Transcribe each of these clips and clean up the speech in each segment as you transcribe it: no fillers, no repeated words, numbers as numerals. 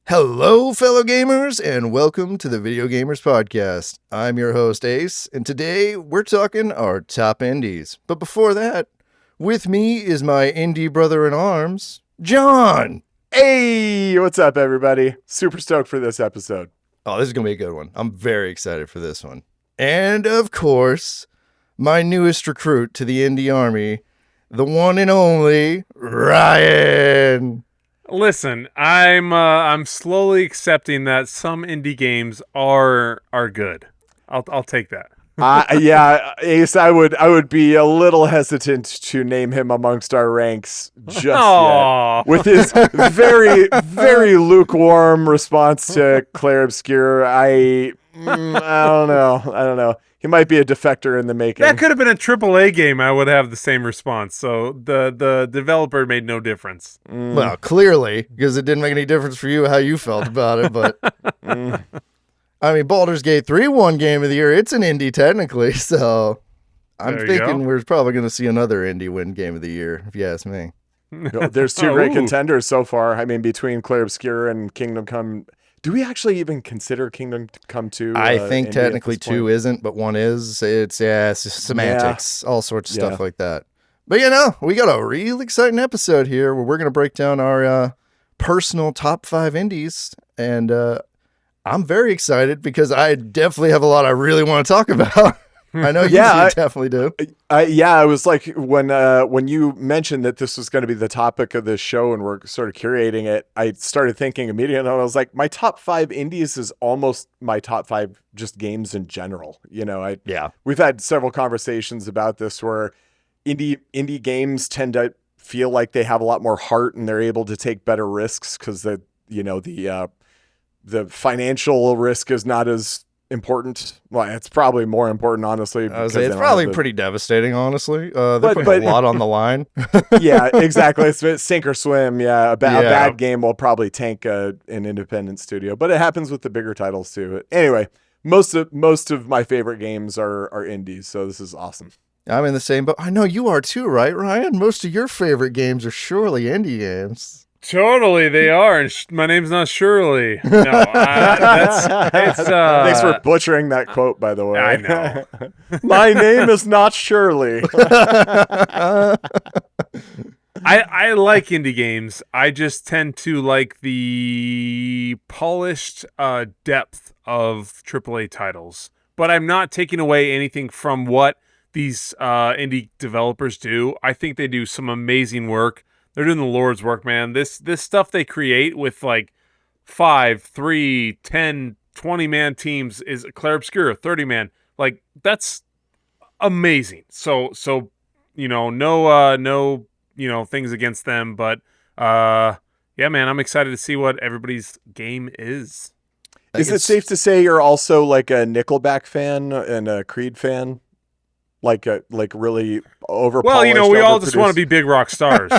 Hello, fellow gamers, and welcome to the Video Gamers Podcast. I'm your host, Ace, and today we're talking our top indies. But before that, with me is my indie brother-in-arms, John. Hey, what's up, everybody? Super stoked for this episode. Oh, this is going to be a good one. I'm very excited for this one. And, of course, my newest recruit to the indie army, the one and only Ryan. Listen, I'm slowly accepting that some indie games are good. I'll take that. Yeah, Ace, I would be a little hesitant to name him amongst our ranks just yet. With his very, very lukewarm response to Claire Obscure, I don't know. He might be a defector in the making. That could have been a AAA game. I would have the same response. So the developer made no difference. Well, clearly, because it didn't make any difference for you how you felt about it. But I mean, Baldur's Gate 3 won Game of the Year. It's an indie technically, so I'm thinking we're probably going to see another indie win Game of the Year, if you ask me. There's two great contenders so far. I mean, between Claire Obscure and Kingdom Come. Do we actually even consider Kingdom Come 2? I think technically 2 isn't, but 1 is. It's just semantics, all sorts of stuff like that. But we got a real exciting episode here where we're going to break down our personal top 5 indies, and I'm very excited because I definitely have a lot I really want to talk about. I know you definitely do. I was like, when you mentioned that this was going to be the topic of this show and we're sort of curating it, I started thinking immediately, and I was like, my top 5 indies is almost my top 5 just games in general. We've had several conversations about this where indie games tend to feel like they have a lot more heart and they're able to take better risks because the financial risk is not as important. Well, it's probably more important, honestly. It's probably pretty devastating, honestly. They're putting a lot on the line. Yeah, exactly. It's sink or swim. Yeah, a bad game will probably tank an independent studio, but it happens with the bigger titles too. Anyway, most of my favorite games are indies, so this is awesome. I'm in the same boat. I know you are too, right, Ryan? Most of your favorite games are surely indie games. Totally, they are. And my name's not Shirley. No, thanks for butchering that quote, by the way. I know. My name is not Shirley. I like indie games. I just tend to like the polished depth of AAA titles. But I'm not taking away anything from what these indie developers do. I think they do some amazing work. They're doing the Lord's work, man. This stuff they create with like 5, 3, 10, 20-man teams is Claire Obscure, 30-man. Like, that's amazing. So no things against them, but yeah, man, I'm excited to see what everybody's game is. Is it safe to say you're also like a Nickelback fan and a Creed fan? Like really over. Well, we all just want to be big rock stars. No,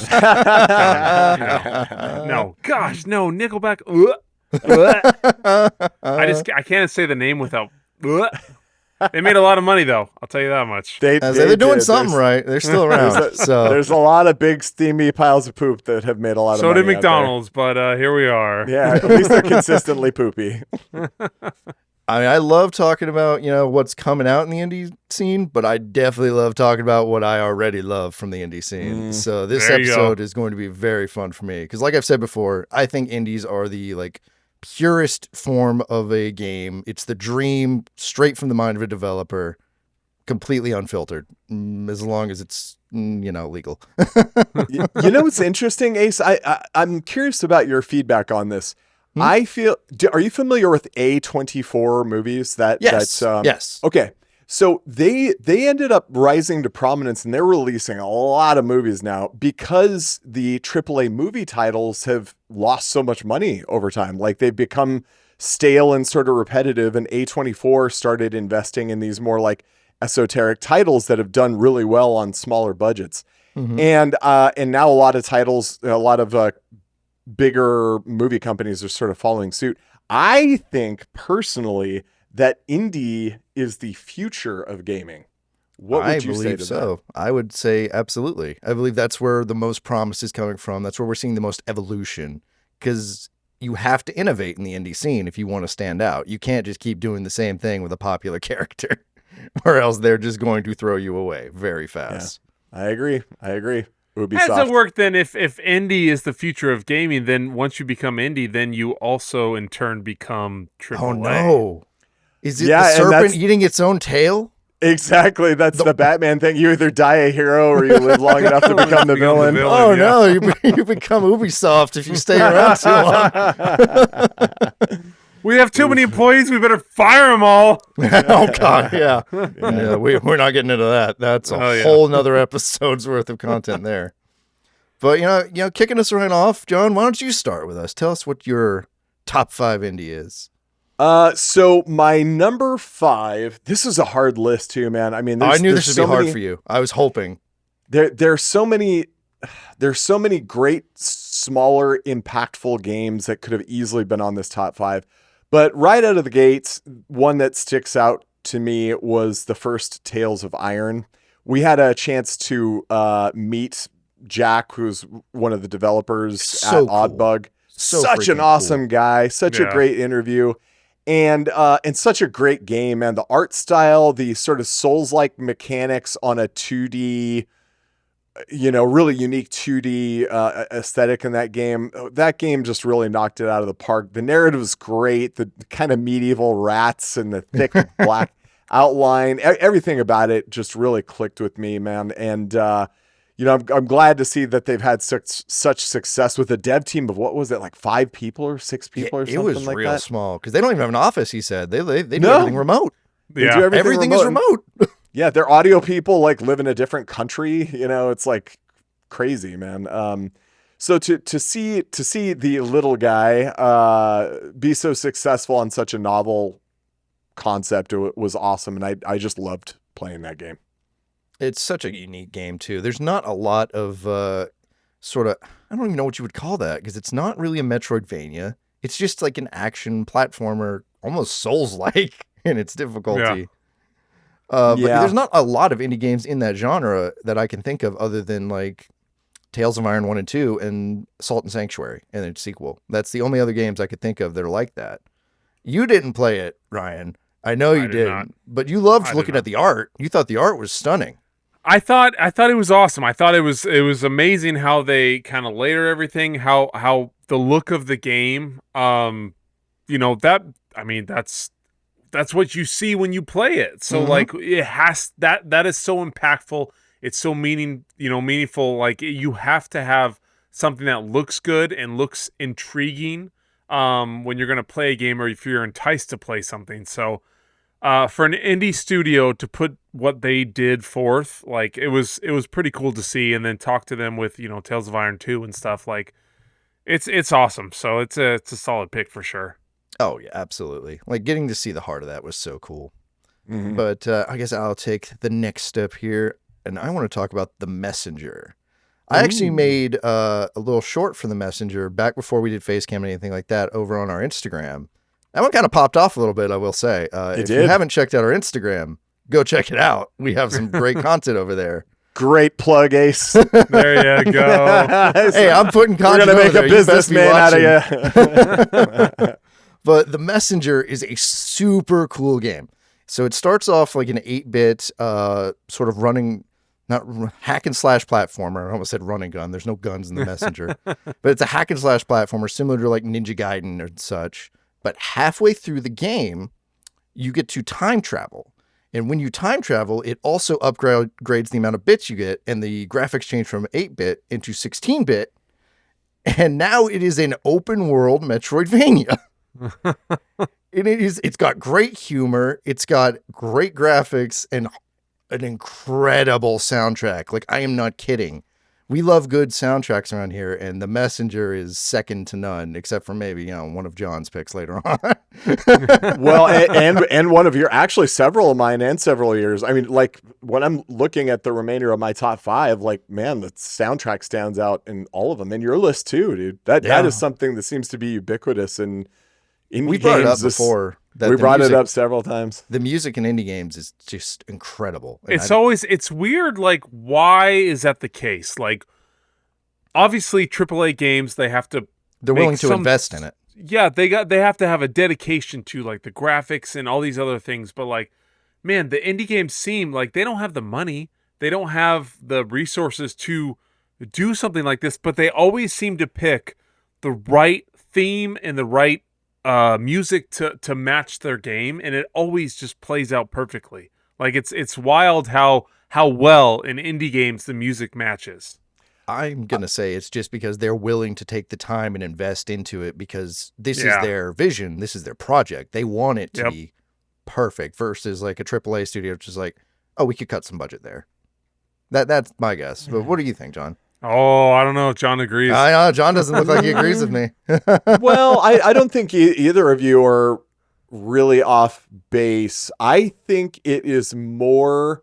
gosh, no, Nickelback. I can't say the name without. They made a lot of money, though. I'll tell you that much. They're doing something right. They're still around. There's a lot of big steamy piles of poop that have made a lot of money. So did McDonald's, but here we are. Yeah, at least they're consistently poopy. I mean, I love talking about, what's coming out in the indie scene, but I definitely love talking about what I already love from the indie scene. So this episode is going to be very fun for me because, like I've said before, I think indies are the purest form of a game. It's the dream straight from the mind of a developer, completely unfiltered, as long as it's legal. What's interesting, Ace? I'm curious about your feedback on this. I feel. Are you familiar with A24 movies? Yes. Yes. Okay. So they ended up rising to prominence, and they're releasing a lot of movies now because the AAA movie titles have lost so much money over time. Like, they've become stale and sort of repetitive. And A24 started investing in these more like esoteric titles that have done really well on smaller budgets. Mm-hmm. And now a lot of bigger movie companies are sort of following suit. I think personally that indie is the future of gaming. What would you say to that? I would say absolutely. I believe that's where the most promise is coming from. That's where we're seeing the most evolution. Because you have to innovate in the indie scene if you want to stand out. You can't just keep doing the same thing with a popular character, or else they're just going to throw you away very fast. Yeah, I agree. Ubisoft. How does it work then? If indie is the future of gaming, then once you become indie, then you also in turn become AAA. Oh no! Is it the serpent eating its own tail? Exactly. That's the Batman thing. You either die a hero or you live long enough to become the villain. Oh no! You become Ubisoft if you stay around too long. We have too many employees. We better fire them all. Oh God, yeah. We're not getting into that. That's a whole nother episode's worth of content there. But you know, kicking us right off, John. Why don't you start with us? Tell us what your top 5 indie is. So my number 5. This is a hard list too, man. I mean, I knew this would be hard for you. I was hoping. There's so many great, smaller, impactful games that could have easily been on this top 5. But right out of the gates, one that sticks out to me was the first Tales of Iron. We had a chance to meet Jack, who's one of the developers at Oddbug. Such an awesome guy. Such a great interview. And such a great game, man. The art style, the sort of Souls-like mechanics on a 2D, really unique 2D aesthetic in that game. That game just really knocked it out of the park. The narrative was great. The kind of medieval rats and the thick black outline, everything about it just really clicked with me, man. And, I'm glad to see that they've had such success with a dev team of, what was it, like 5 people or 6 people or something like that? It was real small because they don't even have an office, he said. They do everything remote. They do everything is remote. Yeah, their audio people live in a different country. It's like crazy, man. So to see the little guy be so successful on such a novel concept was awesome, and I just loved playing that game. It's such a unique game too. There's not a lot of sort of, I don't even know what you would call that, because it's not really a Metroidvania. It's just like an action platformer, almost Souls-like in its difficulty. Yeah. But there's not a lot of indie games in that genre that I can think of other than like Tales of Iron 1 and 2 and Salt and Sanctuary and its sequel. That's the only other games I could think of that are like that. You didn't play it, Ryan. I know you didn't, but you loved looking at the art. You thought the art was stunning. I thought it was awesome. I thought it was amazing how they kind of layer everything, how the look of the game, that's what you see when you play it. So like it has that is so impactful. It's so meaningful. Like you have to have something that looks good and looks intriguing when you're going to play a game, or if you're enticed to play something. So for an indie studio to put what they did forth, like it was pretty cool to see, and then talk to them with Tales of Iron 2 and stuff. Like it's awesome. So it's a solid pick for sure. Oh yeah, absolutely. Like getting to see the heart of that was so cool. Mm-hmm. But I guess I'll take the next step here, and I want to talk about The Messenger. I actually made a little short for The Messenger back before we did Facecam and anything like that over on our Instagram. That one kind of popped off a little bit, I will say. If you haven't checked out our Instagram, go check it out. We have some great content over there. Great plug, Ace. There you go. Hey, I'm putting content. We're going to make a businessman out of you. But The Messenger is a super cool game. So it starts off like an 8-bit sort of running, not hack and slash platformer. I almost said run and gun. There's no guns in The Messenger. But it's a hack and slash platformer similar to like Ninja Gaiden or such. But halfway through the game, you get to time travel. And when you time travel, it also upgrades the amount of bits you get, and the graphics change from 8-bit into 16-bit. And now it is an open world Metroidvania. It's got great humor, it's got great graphics, and an incredible soundtrack. Like, I am not kidding. We love good soundtracks around here, and The Messenger is second to none, except for maybe, one of John's picks later on. Well, and one of your, actually several of mine and several of yours. I mean, like, when I'm looking at the remainder of my top 5, like, man, the soundtrack stands out in all of them. And your list too, dude. That is something that seems to be ubiquitous in we brought it up before. We brought it up several times. The music in indie games is just incredible. And it's weird. Like, why is that the case? Like, obviously AAA games, they're willing to invest in it. they have to have a dedication to like the graphics and all these other things, but like, man, the indie games seem like they don't have the money, they don't have the resources to do something like this, but they always seem to pick the right theme and the right music to match their game, and it always just plays out perfectly. Like it's wild how well in indie games the music matches. I'm going to say it's just because they're willing to take the time and invest into it, because this is their vision. This is their project. They want it to be perfect versus like a AAA studio, which is like, oh, we could cut some budget there. That's my guess. But what do you think, John? Oh, I don't know. John agrees. I know. John doesn't look like he agrees with me. Well, I don't think either of you are really off base. I think it is more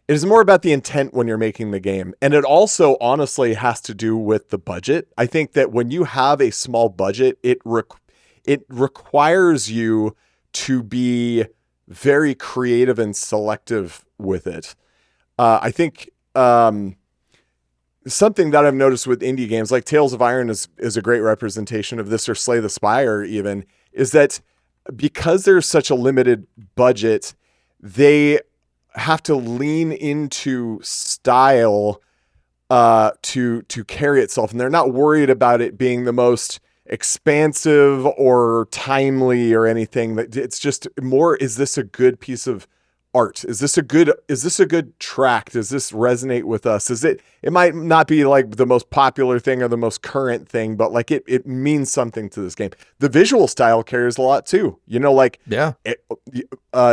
about the intent when you're making the game. And it also honestly has to do with the budget. I think that when you have a small budget, it requires you to be very creative and selective with it. I think something that I've noticed with indie games, like Tales of Iron is a great representation of this, or Slay the Spire even, is that because there's such a limited budget, they have to lean into style to carry itself, and they're not worried about it being the most expansive or timely or anything. It's just more, is this a good piece of art? Is this a good track? Does this resonate with us? It might not be like the most popular thing or the most current thing, but like it means something to this game. The visual style carries a lot too.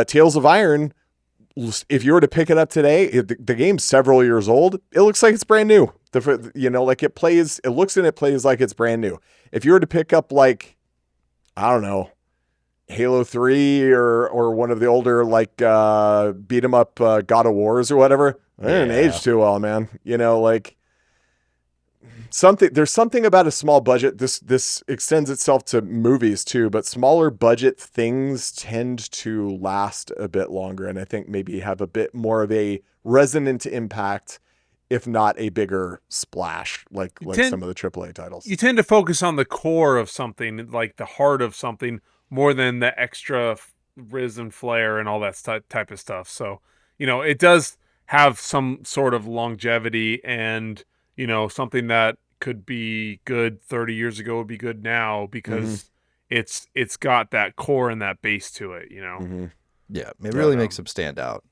Tales of Iron, if you were to pick it up today, the game's several years old. It looks like it's brand new. It looks and it plays like it's brand new. If you were to pick up like, I don't know, Halo 3 or one of the older like beat 'em up God of Wars or whatever, they didn't age too well, man. There's something about a small budget. This extends itself to movies too, but smaller budget things tend to last a bit longer, and I think maybe have a bit more of a resonant impact, if not a bigger splash, like some of the AAA titles. You tend to focus on the core of something, like the heart of something, more than the extra riz and flair and all that type of stuff. So, it does have some sort of longevity, and something that could be good 30 years ago would be good now, because it's got that core and that base to it, Yeah, it really makes them stand out.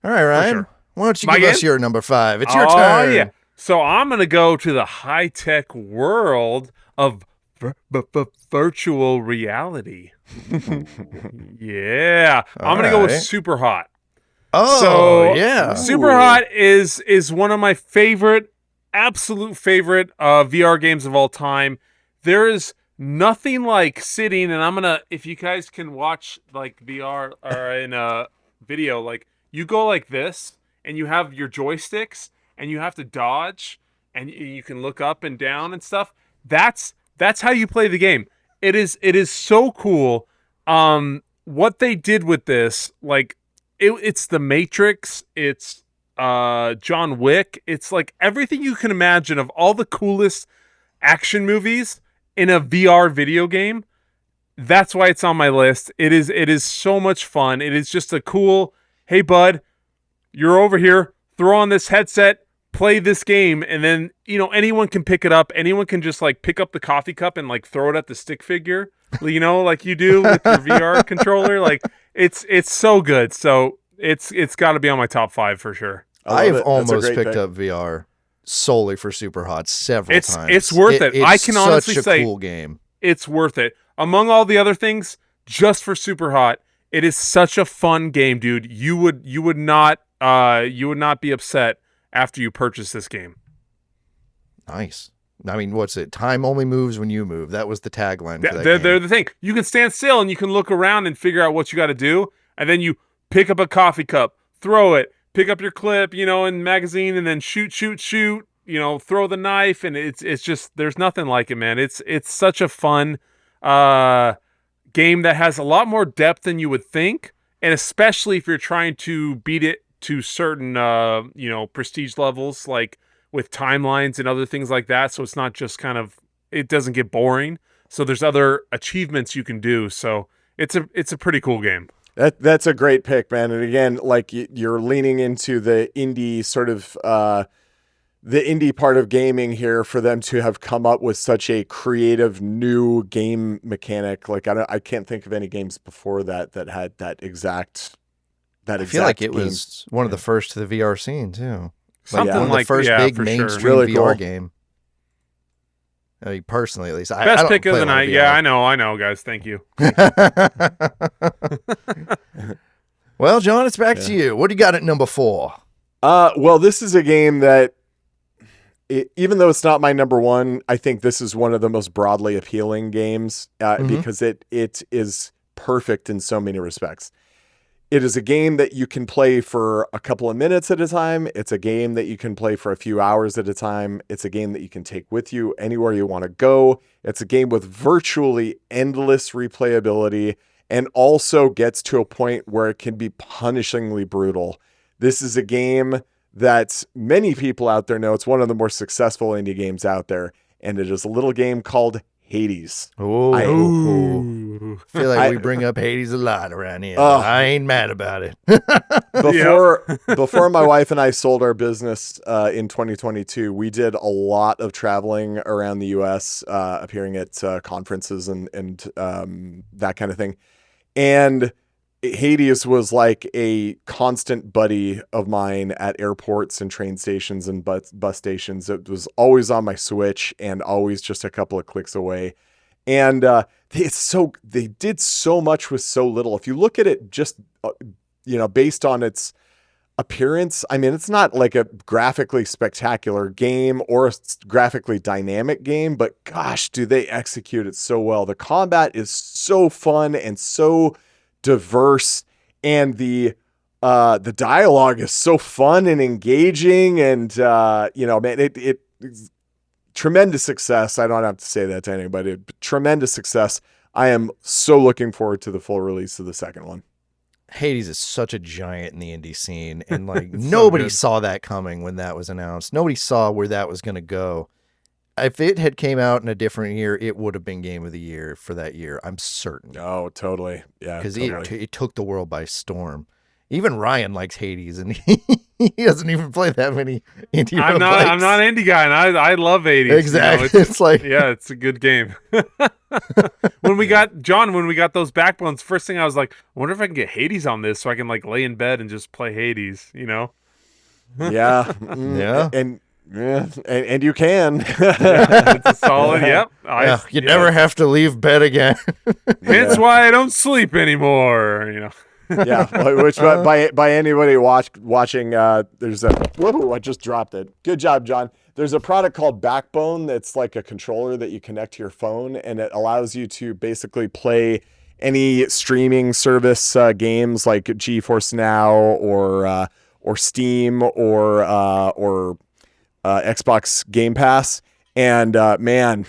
All right, Ryan, sure. Why don't you give us your number 5? It's your turn. Yeah. So I'm going to go to the high-tech world of virtual reality. Yeah. I'm going to go with Super Hot. Oh, so, yeah. Super Hot is one of my absolute favorite VR games of all time. There is nothing like sitting, and I'm going to, if you guys can watch like VR or in a video, like you go like this, and you have your joysticks, and you have to dodge, and you can look up and down and stuff. That's how you play the game. It is so cool. What they did with this, like it's the Matrix, it's John Wick, it's like everything you can imagine of all the coolest action movies in a VR video game. That's why it's on my list. It is so much fun. It is just a cool, hey bud, you're over here, throw on this headset, play this game, and then anyone can pick it up. Anyone can just like pick up the coffee cup and like throw it at the stick figure, like you do with your VR controller. Like it's so good. So it's got to be on my top 5 for sure. I've almost picked up VR solely for Super Hot several times. It's worth it. I can honestly say, such a cool game. It's worth it. Among all the other things, just for Super Hot, it is such a fun game, dude. You would not be upset after you purchase this game. Nice. I mean, what's it? Time only moves when you move. That was the tagline for that they're game. the thing. You can stand still and you can look around and figure out what you got to do, and then you pick up a coffee cup, throw it, pick up your clip, and magazine, and then shoot, throw the knife, and it's just, there's nothing like it, man. It's such a fun game that has a lot more depth than you would think, and especially if you're trying to beat it to certain prestige levels, like with timelines and other things like that. So it's not just kind of it doesn't get boring. So there's other achievements you can do. So it's a pretty cool game. That's a great pick, man. And again, like you're leaning into the indie sort of the indie part of gaming here for them to have come up with such a creative new game mechanic. Like I can't think of any games before that had that exact. I feel like it was one of the first to the VR scene too. Something the first big mainstream really VR cool game. I mean, personally, at least. Best pick of the night. Yeah, I know, guys. Thank you. Well, John, it's back to you. What do you got at number 4? Well, this is a game that, even though it's not my number 1, I think this is one of the most broadly appealing games because it is perfect in so many respects. It is a game that you can play for a couple of minutes at a time. It's a game that you can play for a few hours at a time. It's a game that you can take with you anywhere you want to go. It's a game with virtually endless replayability and also gets to a point where it can be punishingly brutal. This is a game that many people out there know. It's one of the more successful indie games out there, and it is a little game called Hades. I feel like we bring up Hades a lot around here. I ain't mad about it. Before my wife and I sold our business in 2022, we did a lot of traveling around the U.S., appearing at conferences and that kind of thing. And Hades was like a constant buddy of mine at airports and train stations and bus stations. It was always on my Switch and always just a couple of clicks away. And they did so much with so little. If you look at it just, based on its appearance, I mean, it's not like a graphically spectacular game or a graphically dynamic game, but gosh, do they execute it so well. The combat is so fun and so diverse, and the dialogue is so fun and engaging, and man, it tremendous success. I don't have to say that to anybody. Tremendous success. I am so looking forward to the full release of the second one. Hades is such a giant in the indie scene, and like nobody saw that coming when that was announced. Nobody saw where that was going to go. If it had came out in a different year, it would have been Game of the Year for that year. I'm certain. Oh, totally. Yeah, because totally. it took the world by storm. Even Ryan likes Hades, and he doesn't even play that many indie. I'm not an indie guy, and I love Hades. Exactly. It's like it's a good game. When we got those backbones, first thing I was like, I wonder if I can get Hades on this so I can like lay in bed and just play Hades. Yeah. Yeah. And you can. It's a solid. Yep. You never have to leave bed again. Hence why I don't sleep anymore. Yeah, which by anybody watching, there's I just dropped it. Good job, John. There's a product called Backbone that's like a controller that you connect to your phone, and it allows you to basically play any streaming service games like GeForce Now or Steam or Xbox Game Pass. And man,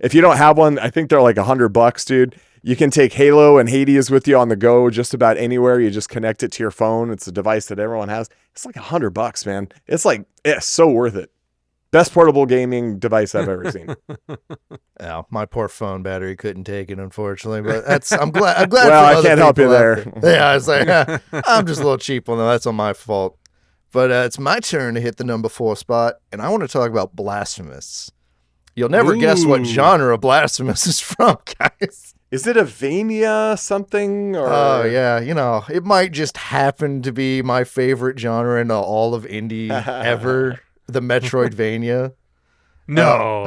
if you don't have one, I think they're like $100, dude. You can take Halo and Hades with you on the go just about anywhere. You just connect it to your phone. It's a device that everyone has. It's like $100, man. It's so worth it. Best portable gaming device I've ever seen. Oh, my poor phone battery couldn't take it, unfortunately. But I'm glad. Well, I can't help you there. Yeah, I was like, I'm just a little cheap on that. That's on my fault. But it's my turn to hit the number 4 spot, and I want to talk about Blasphemous. You'll never guess what genre Blasphemous is from, guys. Is it a Vania something? Or? Oh, yeah. It might just happen to be my favorite genre in all of indie ever, the Metroidvania. No.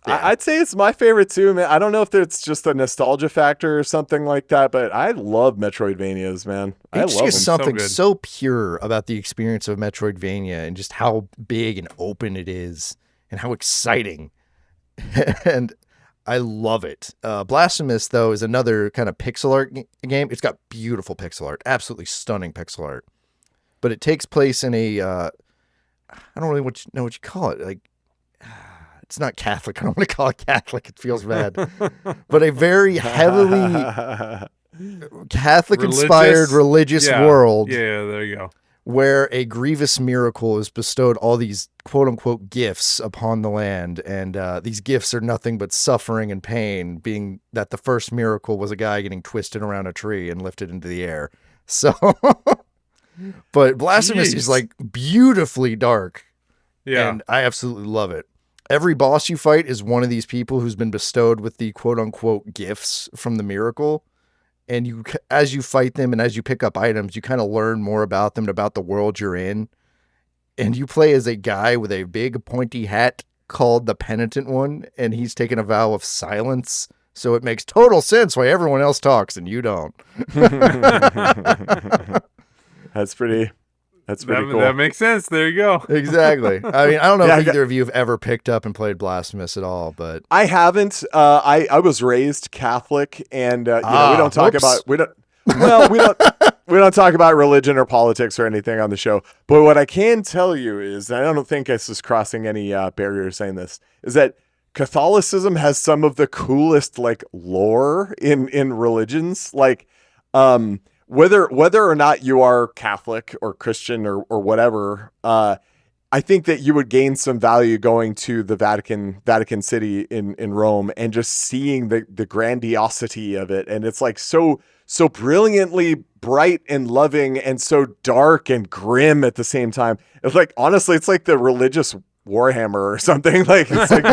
I'd say it's my favorite too, man. I don't know if it's just a nostalgia factor or something like that, but I love Metroidvanias, man. It's love just them. something so pure about the experience of Metroidvania and just how big and open it is and how exciting. And I love it. Blasphemous, though, is another kind of pixel art game. It's got beautiful pixel art, absolutely stunning pixel art. But it takes place in a, I don't really know what you call it. Like, it's not Catholic. I don't want to call it Catholic. It feels bad. But a very heavily Catholic-inspired religious world. Yeah, there you go. where a grievous miracle is bestowed all these quote unquote gifts upon the land. And these gifts are nothing but suffering and pain, being that the first miracle was a guy getting twisted around a tree and lifted into the air. So, but Blasphemous is like beautifully dark. Yeah. And I absolutely love it. Every boss you fight is one of these people who's been bestowed with the quote unquote gifts from the miracle. And you, as you fight them and as you pick up items, you kind of learn more about them and about the world you're in. And you play as a guy with a big pointy hat called the Penitent One, and he's taken a vow of silence. So it makes total sense why everyone else talks and you don't. That's pretty cool. That makes sense. There you go. Exactly. I mean, I don't know if either of you have ever picked up and played Blasphemous at all, but I haven't. I was raised Catholic, and we don't talk about we don't talk about religion or politics or anything on the show. But what I can tell you is, and I don't think this is crossing any barrier saying this, is that Catholicism has some of the coolest like lore in religions, like whether or not you are Catholic or Christian or whatever, I think that you would gain some value going to the Vatican City in Rome and just seeing the grandiosity of it. And it's like so brilliantly bright and loving and so dark and grim at the same time. It's like, honestly, it's like the religious Warhammer or something. Like it's like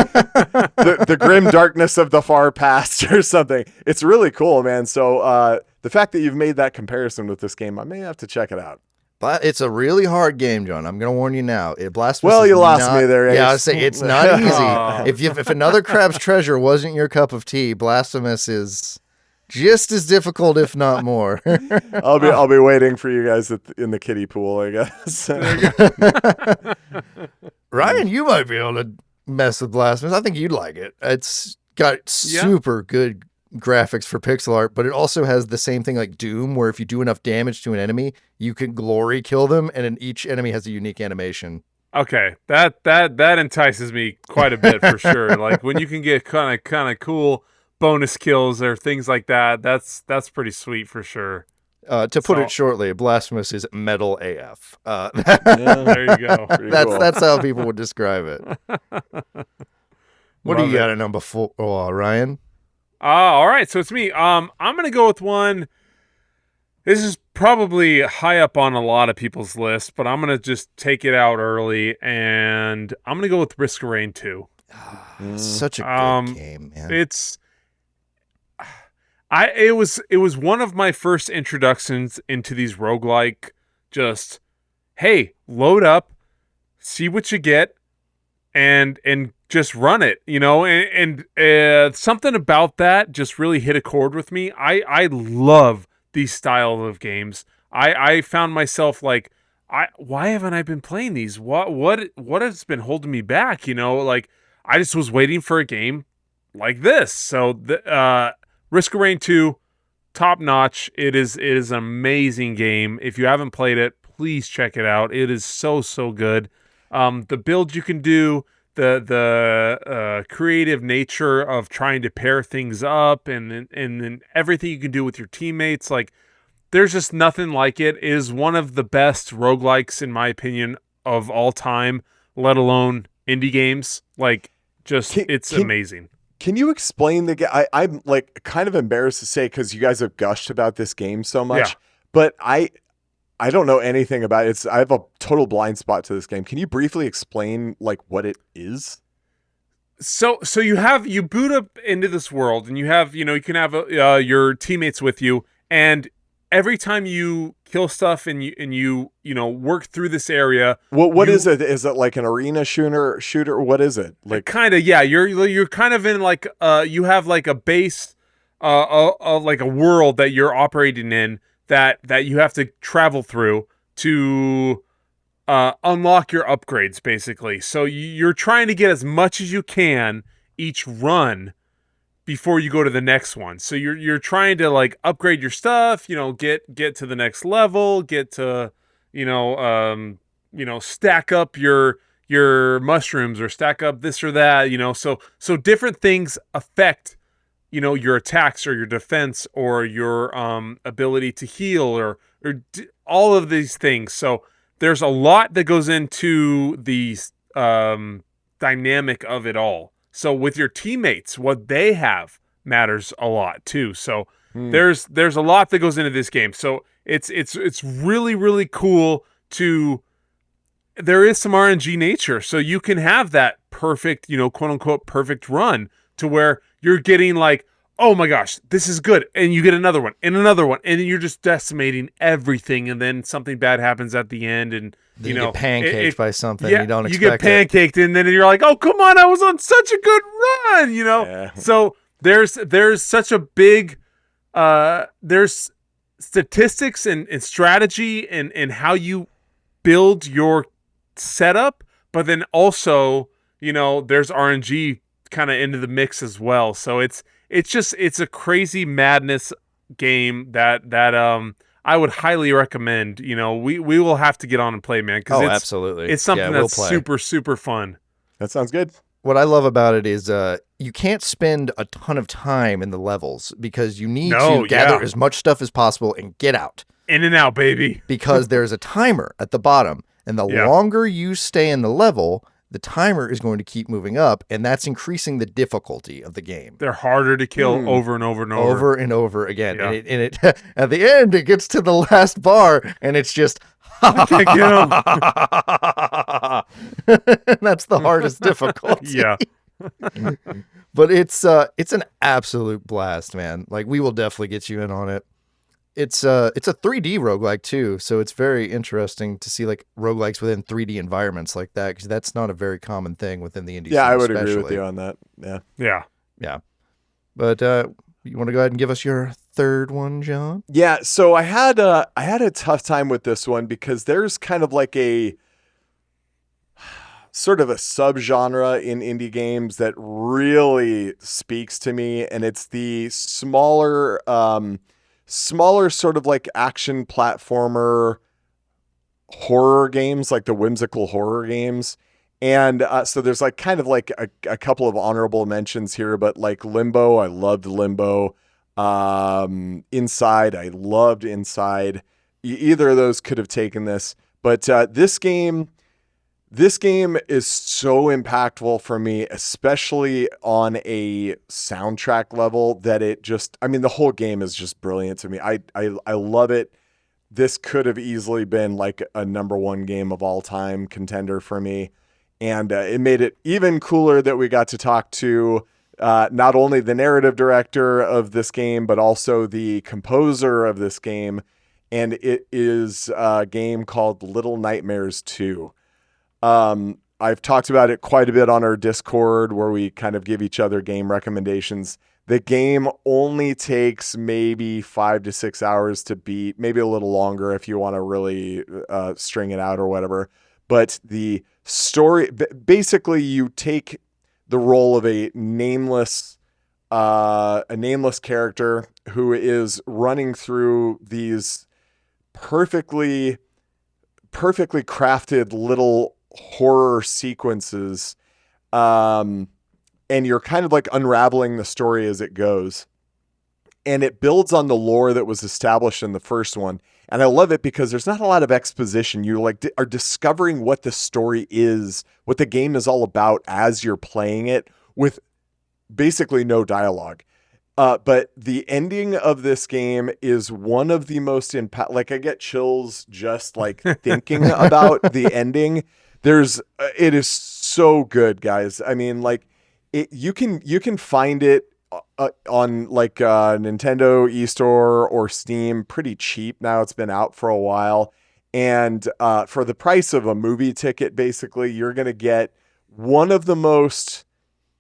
the grim darkness of the far past or something. It's really cool, man. So the fact that you've made that comparison with this game, I may have to check it out. But it's a really hard game, John. I'm going to warn you now. Blasphemous. Well, you lost me there. Yeah, I was saying it's not easy. If Another Crab's Treasure wasn't your cup of tea, Blasphemous is just as difficult, if not more. I'll be waiting for you guys in the kiddie pool, I guess. Ryan, you might be able to mess with Blasphemous. I think you'd like it. It's got super good graphics for pixel art, but it also has the same thing like Doom, where if you do enough damage to an enemy, you can glory kill them, and then each enemy has a unique animation. Okay, that entices me quite a bit for sure. Like when you can get kind of cool bonus kills or things like that, that's pretty sweet for sure. To put it shortly, Blasphemous is metal AF. There you go. That's how people would describe it. What do you got at number 4, Ryan? All right, so it's me. I'm gonna go with one. This is probably high up on a lot of people's list, but I'm gonna just take it out early, and I'm gonna go with Risk of Rain 2. Such a good game, man. It was one of my first introductions into these roguelike. Just, hey, load up, see what you get, and just run it, and something about that just really hit a chord with me. I love these style of games. I found myself like, why haven't I been playing these? What has been holding me back? Like I just was waiting for a game like this. So Risk of Rain 2, top notch. It is an amazing game. If you haven't played it, please check it out. It is so good. The build you can do, the creative nature of trying to pair things up, and then everything you can do with your teammates, like there's just nothing like it. It is one of the best roguelikes in my opinion of all time, let alone indie games. Like it's amazing. Can you explain the game? I'm like kind of embarrassed to say because you guys have gushed about this game so much, but I don't know anything about it. I have a total blind spot to this game. Can you briefly explain like what it is? So you boot up into this world, and you have you can have your teammates with you, and every time you kill stuff and you work through this area. What is it? Is it like an arena shooter? What is it? Like kind of, yeah. You're kind of in like you have like a base, like a world that you're operating in that you have to travel through to unlock your upgrades, basically. So you're trying to get as much as you can each run before you go to the next one. So you're trying to like upgrade your stuff, get to the next level, get to, stack up your mushrooms or stack up this or that, so different things affect, your attacks or your defense or your ability to heal or all of these things. So there's a lot that goes into the dynamic of it all. So with your teammates, what they have matters a lot too. So there's a lot that goes into this game. So it's really, really cool to. There is some RNG nature, so you can have that perfect, quote unquote, perfect run to where you're getting like, oh my gosh, this is good, and you get another one, and then you're just decimating everything, and then something bad happens at the end, and then you get pancaked by something you don't expect. You get pancaked, and then you're like, oh come on, I was on such a good run, Yeah. So there's such a big there's statistics and strategy and how you build your setup, but then also there's RNG kind of into the mix as well. So it's a crazy madness game that I would highly recommend. We will have to get on and play, man, because absolutely, it's something that's super, super fun. That sounds good. What I love about it is you can't spend a ton of time in the levels because you need to gather as much stuff as possible and get out. In and out, baby. Because there's a timer at the bottom, and the longer you stay in the level, the timer is going to keep moving up, and that's increasing the difficulty of the game. They're harder to kill over and over and over. Over and over again. Yeah. And it at the end, it gets to the last bar, and it's just... I can't get him. That's the hardest difficulty. Yeah. But it's an absolute blast, man. Like, we will definitely get you in on it. It's a 3D roguelike too, so it's very interesting to see like roguelikes within 3D environments like that, because that's not a very common thing within the indie scene. Yeah, I would agree with you on that. Yeah. But you want to go ahead and give us your third one, John? Yeah, so I had a tough time with this one because there's kind of like a sort of a subgenre in indie games that really speaks to me, and it's the smaller sort of like action platformer horror games, like the whimsical horror games. And so there's like kind of like a couple of honorable mentions here, but like Limbo, I loved Limbo. Inside, I loved Inside. Either of those could have taken this, but this game is so impactful for me, especially on a soundtrack level, that the whole game is just brilliant to me. I love it. This could have easily been like a number one game of all time contender for me. And it made it even cooler that we got to talk to not only the narrative director of this game, but also the composer of this game. And it is a game called Little Nightmares 2. I've talked about it quite a bit on our Discord, where we kind of give each other game recommendations. The game only takes maybe 5 to 6 hours to beat, maybe a little longer if you want to really string it out or whatever. But the story, basically you take the role of a nameless character who is running through these perfectly crafted little horror sequences, and you're kind of like unraveling the story as it goes, and it builds on the lore that was established in the first one. And I love it because there's not a lot of exposition. You like are discovering what the story is, what the game is all about as you're playing it, with basically no dialogue. But the ending of this game is one of the most like I get chills just like thinking about the ending. It is so good, guys. I mean, like you can find it on like Nintendo eStore or Steam pretty cheap now. It's been out for a while, and for the price of a movie ticket, basically you're gonna get one of the most,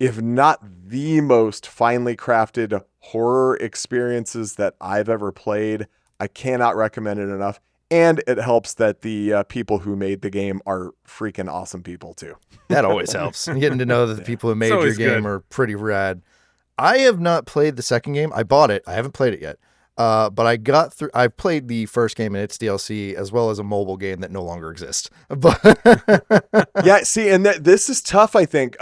if not the most, finely crafted horror experiences that I've ever played. I cannot recommend it enough. And it helps that the people who made the game are freaking awesome people too. That always helps. Getting to know that the people who made your game are pretty rad. I have not played the second game. I bought it. I haven't played it yet. But I played the first game and its DLC, as well as a mobile game that no longer exists. But yeah, see, and this is tough, I think.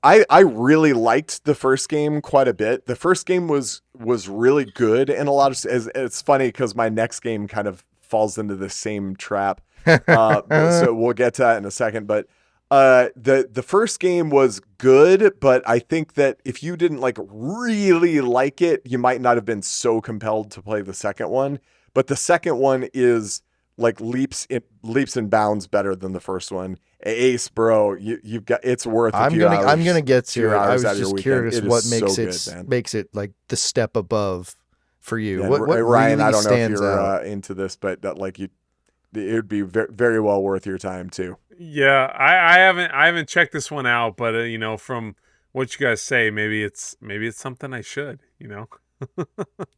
I really liked the first game quite a bit. The first game was really good, and it's funny because my next game kind of falls into the same trap. So we'll get to that in a second. But the first game was good, but I think that if you didn't like really like it, you might not have been so compelled to play the second one. But the second one is like leaps and bounds better than the first one. Ace, bro, you've got, it's worth a few hours. I'm gonna get to it. I was out of just your curious weekend. what makes it like the step above for you. Yeah, what Ryan, really I don't know if stands you're out? into this, but that like it would be very, very well worth your time too. Yeah, I haven't checked this one out, but you know, from what you guys say, maybe it's something I should, you know.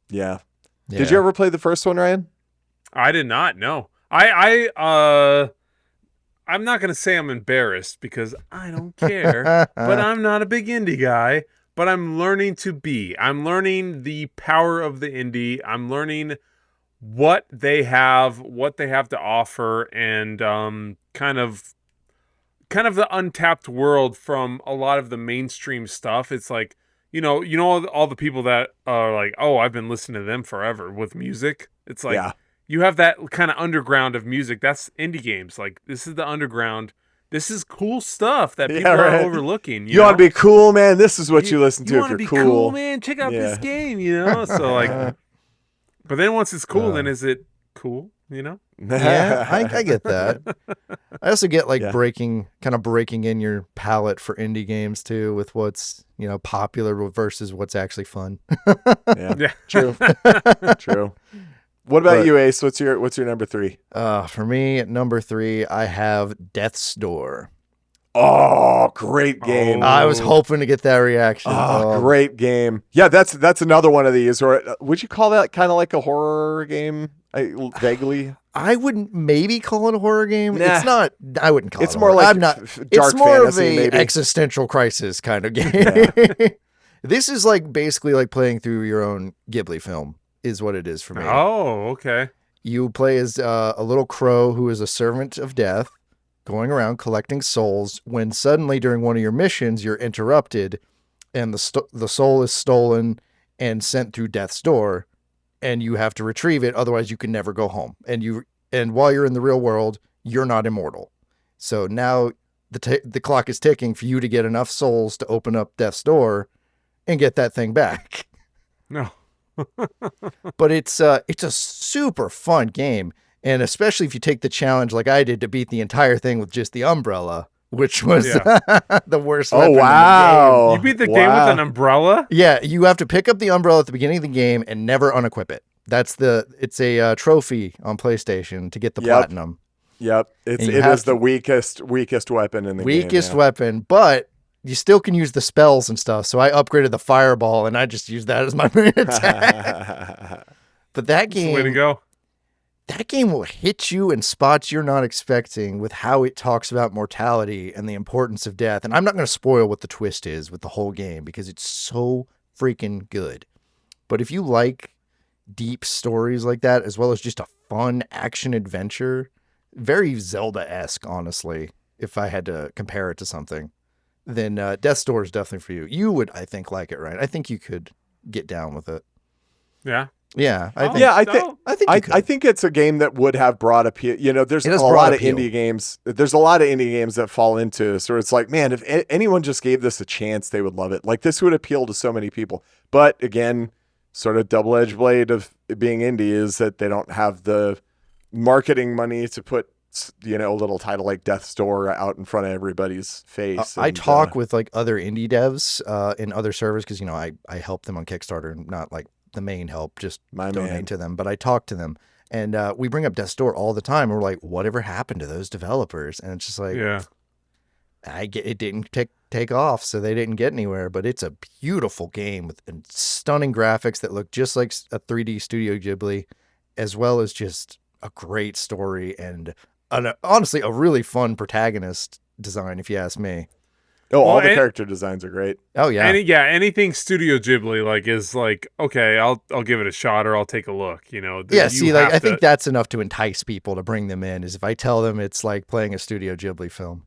Yeah. Did you ever play the first one, Ryan? I did not. No. I'm not gonna say I'm embarrassed because I don't care, but I'm not a big indie guy. But I'm learning to be. I'm learning the power of the indie. I'm learning what they have to offer, and kind of the untapped world from a lot of the mainstream stuff. It's like, you know all the people that are like, oh, I've been listening to them forever with music. It's like, yeah. You have that kind of underground of music. That's indie games. Like, this is the underground. This is cool stuff that people are overlooking. You want to be cool, man? This is what you listen to if you're be cool, man. Check out this game, you know? So, like, but then once it's cool, then is it cool, you know? Yeah, I get that. I also get like breaking in your palette for indie games too, with what's, you know, popular versus what's actually fun. Yeah. True. True. What about you, Ace? What's your number 3? For me, at number 3, I have Death's Door. Oh, great game! I was hoping to get that reaction. Great game. Yeah, that's another one of these. Or would you call that kind of like a horror game? Vaguely. I wouldn't maybe call it a horror game. Nah. It's not. I wouldn't call it. It's more like dark it's more fantasy, of a maybe. Existential crisis kind of game. Yeah. This is like basically like playing through your own Ghibli film. Is what it is for me. Oh, okay. You play as a little crow who is a servant of death, going around collecting souls, when suddenly during one of your missions, you're interrupted, and the soul is stolen and sent through Death's Door, and you have to retrieve it, otherwise you can never go home. And while you're in the real world, you're not immortal. So now the clock is ticking for you to get enough souls to open up Death's Door and get that thing back. No. But it's a super fun game, and especially if you take the challenge like I did to beat the entire thing with just the umbrella, which was the worst weapon in the game. You beat the game with an umbrella? Yeah, you have to pick up the umbrella at the beginning of the game and never unequip it. It's a trophy on PlayStation to get the platinum. Yep, it is the weakest weapon in the game. Weakest weapon, but you still can use the spells and stuff. So I upgraded the fireball and I just used that as my main attack. But that game, way to go. That game will hit you in spots you're not expecting with how it talks about mortality and the importance of death. And I'm not going to spoil what the twist is with the whole game because it's so freaking good. But if you like deep stories like that, as well as just a fun action adventure, very Zelda-esque, honestly, if I had to compare it to something, then Death's Door is definitely for you. You would, I think, like it, right? I think you could get down with it. Yeah. Yeah. I think it's a game that would have broad appeal. You know, there's a lot of indie games. There's a lot of indie games that fall into so it's like, man, if anyone just gave this a chance, they would love it. Like this would appeal to so many people. But again, sort of double-edged blade of being indie is that they don't have the marketing money to put, you know, a little title like Death's Door out in front of everybody's face. I talk with like other indie devs in other servers because, you know, I help them on Kickstarter, not like the main help, just donate to them. But I talk to them and we bring up Death's Door all the time. And we're like, whatever happened to those developers? And it's just like, it didn't take off, so they didn't get anywhere. But it's a beautiful game with stunning graphics that look just like a 3D Studio Ghibli, as well as just a great story and honestly a really fun protagonist design, if you ask me. Oh, all the character designs are great. Oh yeah, anything Studio Ghibli like is like, okay, I'll give it a shot or I'll take a look. You know, yeah. See, like I think that's enough to entice people to bring them in. Is if I tell them it's like playing a Studio Ghibli film.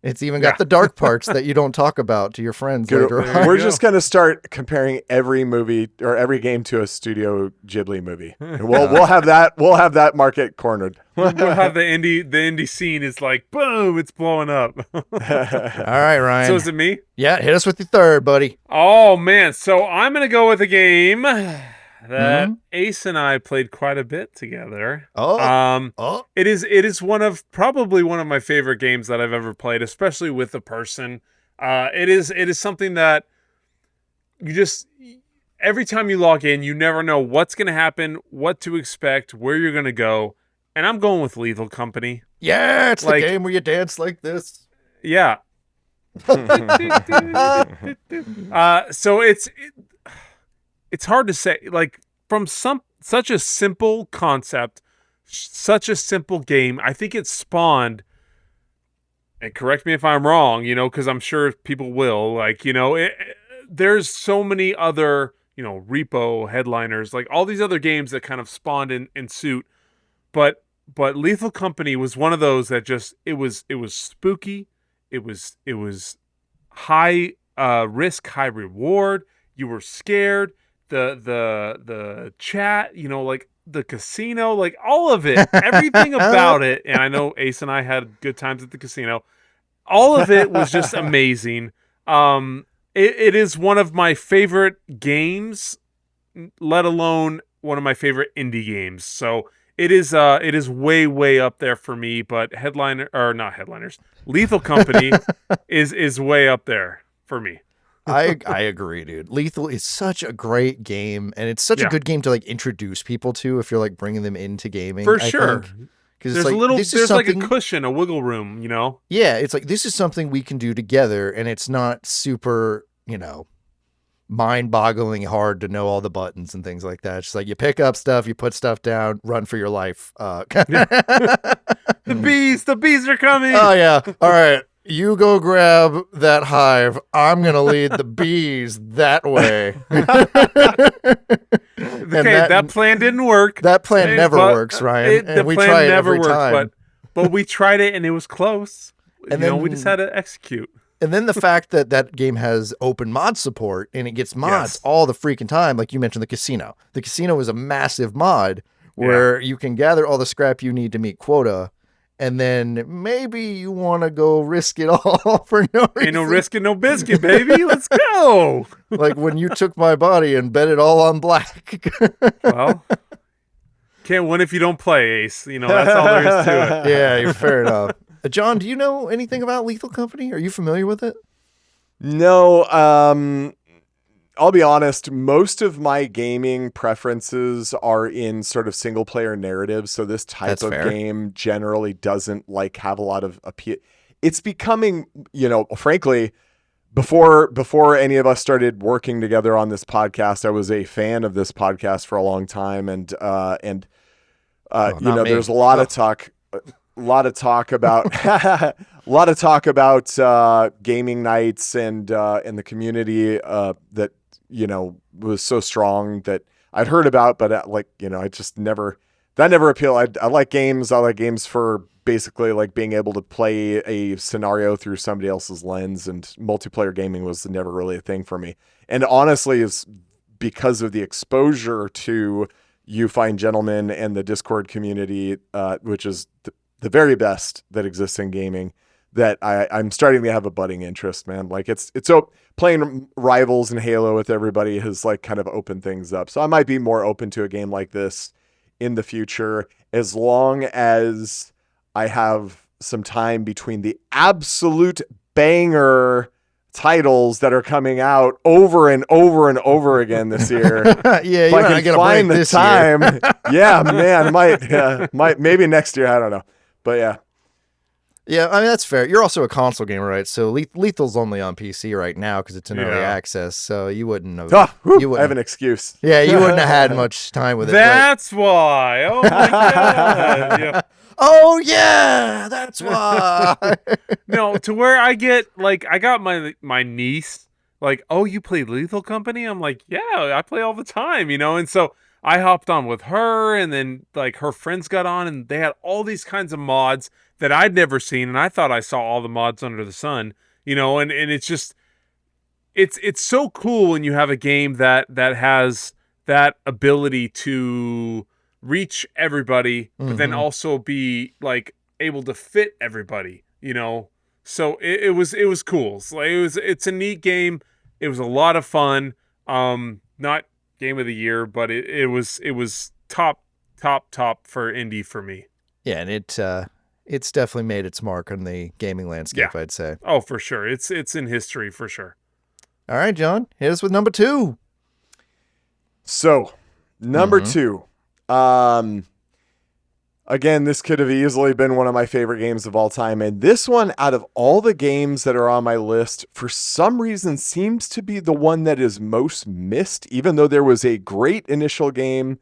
It's even got the dark parts that you don't talk about to your friends later on. We're just going to start comparing every movie or every game to a Studio Ghibli movie. We'll have that market cornered. We'll have the indie scene is like, boom, it's blowing up. All right, Ryan. So is it me? Yeah, hit us with your third, buddy. Oh, man. So I'm going to go with a game that Ace and I played quite a bit together. It is probably one of my favorite games that I've ever played, especially with a person. It is something that you just, every time you log in, you never know what's going to happen, what to expect, where you're going to go. And I'm going with Lethal Company. Yeah, it's the game where you dance like this. Yeah. So it's hard to say, like, from such a simple concept, such a simple game, I think it spawned, and correct me if I'm wrong, because I'm sure people will, like, there's so many other, Repo, Headliners, like all these other games that kind of spawned in suit, but Lethal Company was one of those that just, it was spooky, it was high risk, high reward, you were scared, the chat, like the casino, like all of it, everything about it. And I know Ace and I had good times at the casino. All of it was just amazing. It is one of my favorite games, let alone one of my favorite indie games. So it is way, way up there for me, but Lethal Company is way up there for me. I agree, dude. Lethal is such a great game, and it's such a good game to like introduce people to if you're like bringing them into gaming. For sure, because there's like a cushion, a wiggle room, Yeah, it's like this is something we can do together, and it's not super, mind-boggling hard to know all the buttons and things like that. It's just like you pick up stuff, you put stuff down, run for your life. The bees are coming. Oh yeah, all right. You go grab that hive. I'm going to lead the bees that way. Okay, that plan didn't work. That plan never works, Ryan. The plan never worked, but we tried it and it was close. And then we just had to execute. And then the fact that game has open mod support and it gets mods all the freaking time, like you mentioned the casino. The casino is a massive mod where you can gather all the scrap you need to meet quota. And then maybe you want to go risk it all for no reason. Ain't no risking, no biscuit, baby. Let's go. Like when you took my body and bet it all on black. Well, can't win if you don't play, Ace. That's all there is to it. Yeah, you're fair enough. John, do you know anything about Lethal Company? Are you familiar with it? No, I'll be honest, most of my gaming preferences are in sort of single player narratives. So this type of game generally doesn't have a lot of appeal. It's becoming, frankly, before any of us started working together on this podcast, I was a fan of this podcast for a long time. And there's a lot of talk about gaming nights and the community that was so strong that I'd heard about, but I just never appealed. I like games. I like games for basically like being able to play a scenario through somebody else's lens, and multiplayer gaming was never really a thing for me. And honestly, is because of the exposure to You Fine Gentlemen and the Discord community, which is the very best that exists in gaming, that I'm starting to have a budding interest, man. Like it's so playing Rivals and Halo with everybody has like kind of opened things up. So I might be more open to a game like this in the future, as long as I have some time between the absolute banger titles that are coming out over and over and over again this year. Yeah, you I can find the time. Yeah, man, might maybe next year. I don't know, but yeah. Yeah, I mean, that's fair. You're also a console gamer, right? So Lethal's only on PC right now because it's an early access, so you wouldn't have... I have an excuse. Yeah, you wouldn't have had much time with it. That's why. Oh, my God. Yeah. Oh, yeah, that's why. No, to where I get, I got my niece, oh, you play Lethal Company? I'm like, yeah, I play all the time, and so I hopped on with her, and then like her friends got on, and they had all these kinds of mods that I'd never seen, and I thought I saw all the mods under the sun, and it's just it's so cool when you have a game that has that ability to reach everybody, but then also be like able to fit everybody, So it was cool. So it's a neat game. It was a lot of fun. Not game of the year, but it was top for indie for me. Yeah, and it's definitely made its mark on the gaming landscape, I'd say. Oh, for sure. It's in history for sure. All right, John, hit us with number 2. So, number 2. Again, this could have easily been one of my favorite games of all time. And this one, out of all the games that are on my list, for some reason seems to be the one that is most missed, even though there was a great initial game.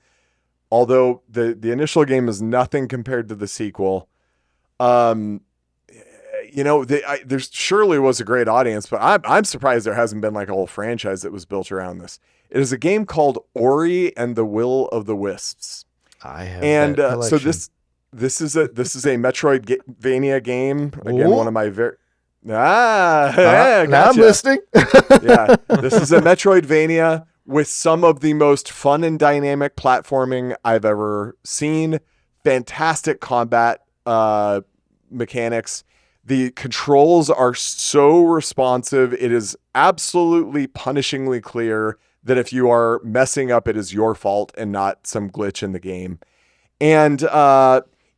Although the initial game is nothing compared to the sequel. There surely was a great audience, but I'm surprised there hasn't been like a whole franchise that was built around this. It is a game called Ori and the Will of the Wisps. I have so this is a Metroidvania game. Again, one of my now I'm listening. Yeah, this is a Metroidvania with some of the most fun and dynamic platforming I've ever seen. Fantastic combat mechanics. The controls are so responsive. It is absolutely punishingly clear that if you are messing up, it is your fault and not some glitch in the game. And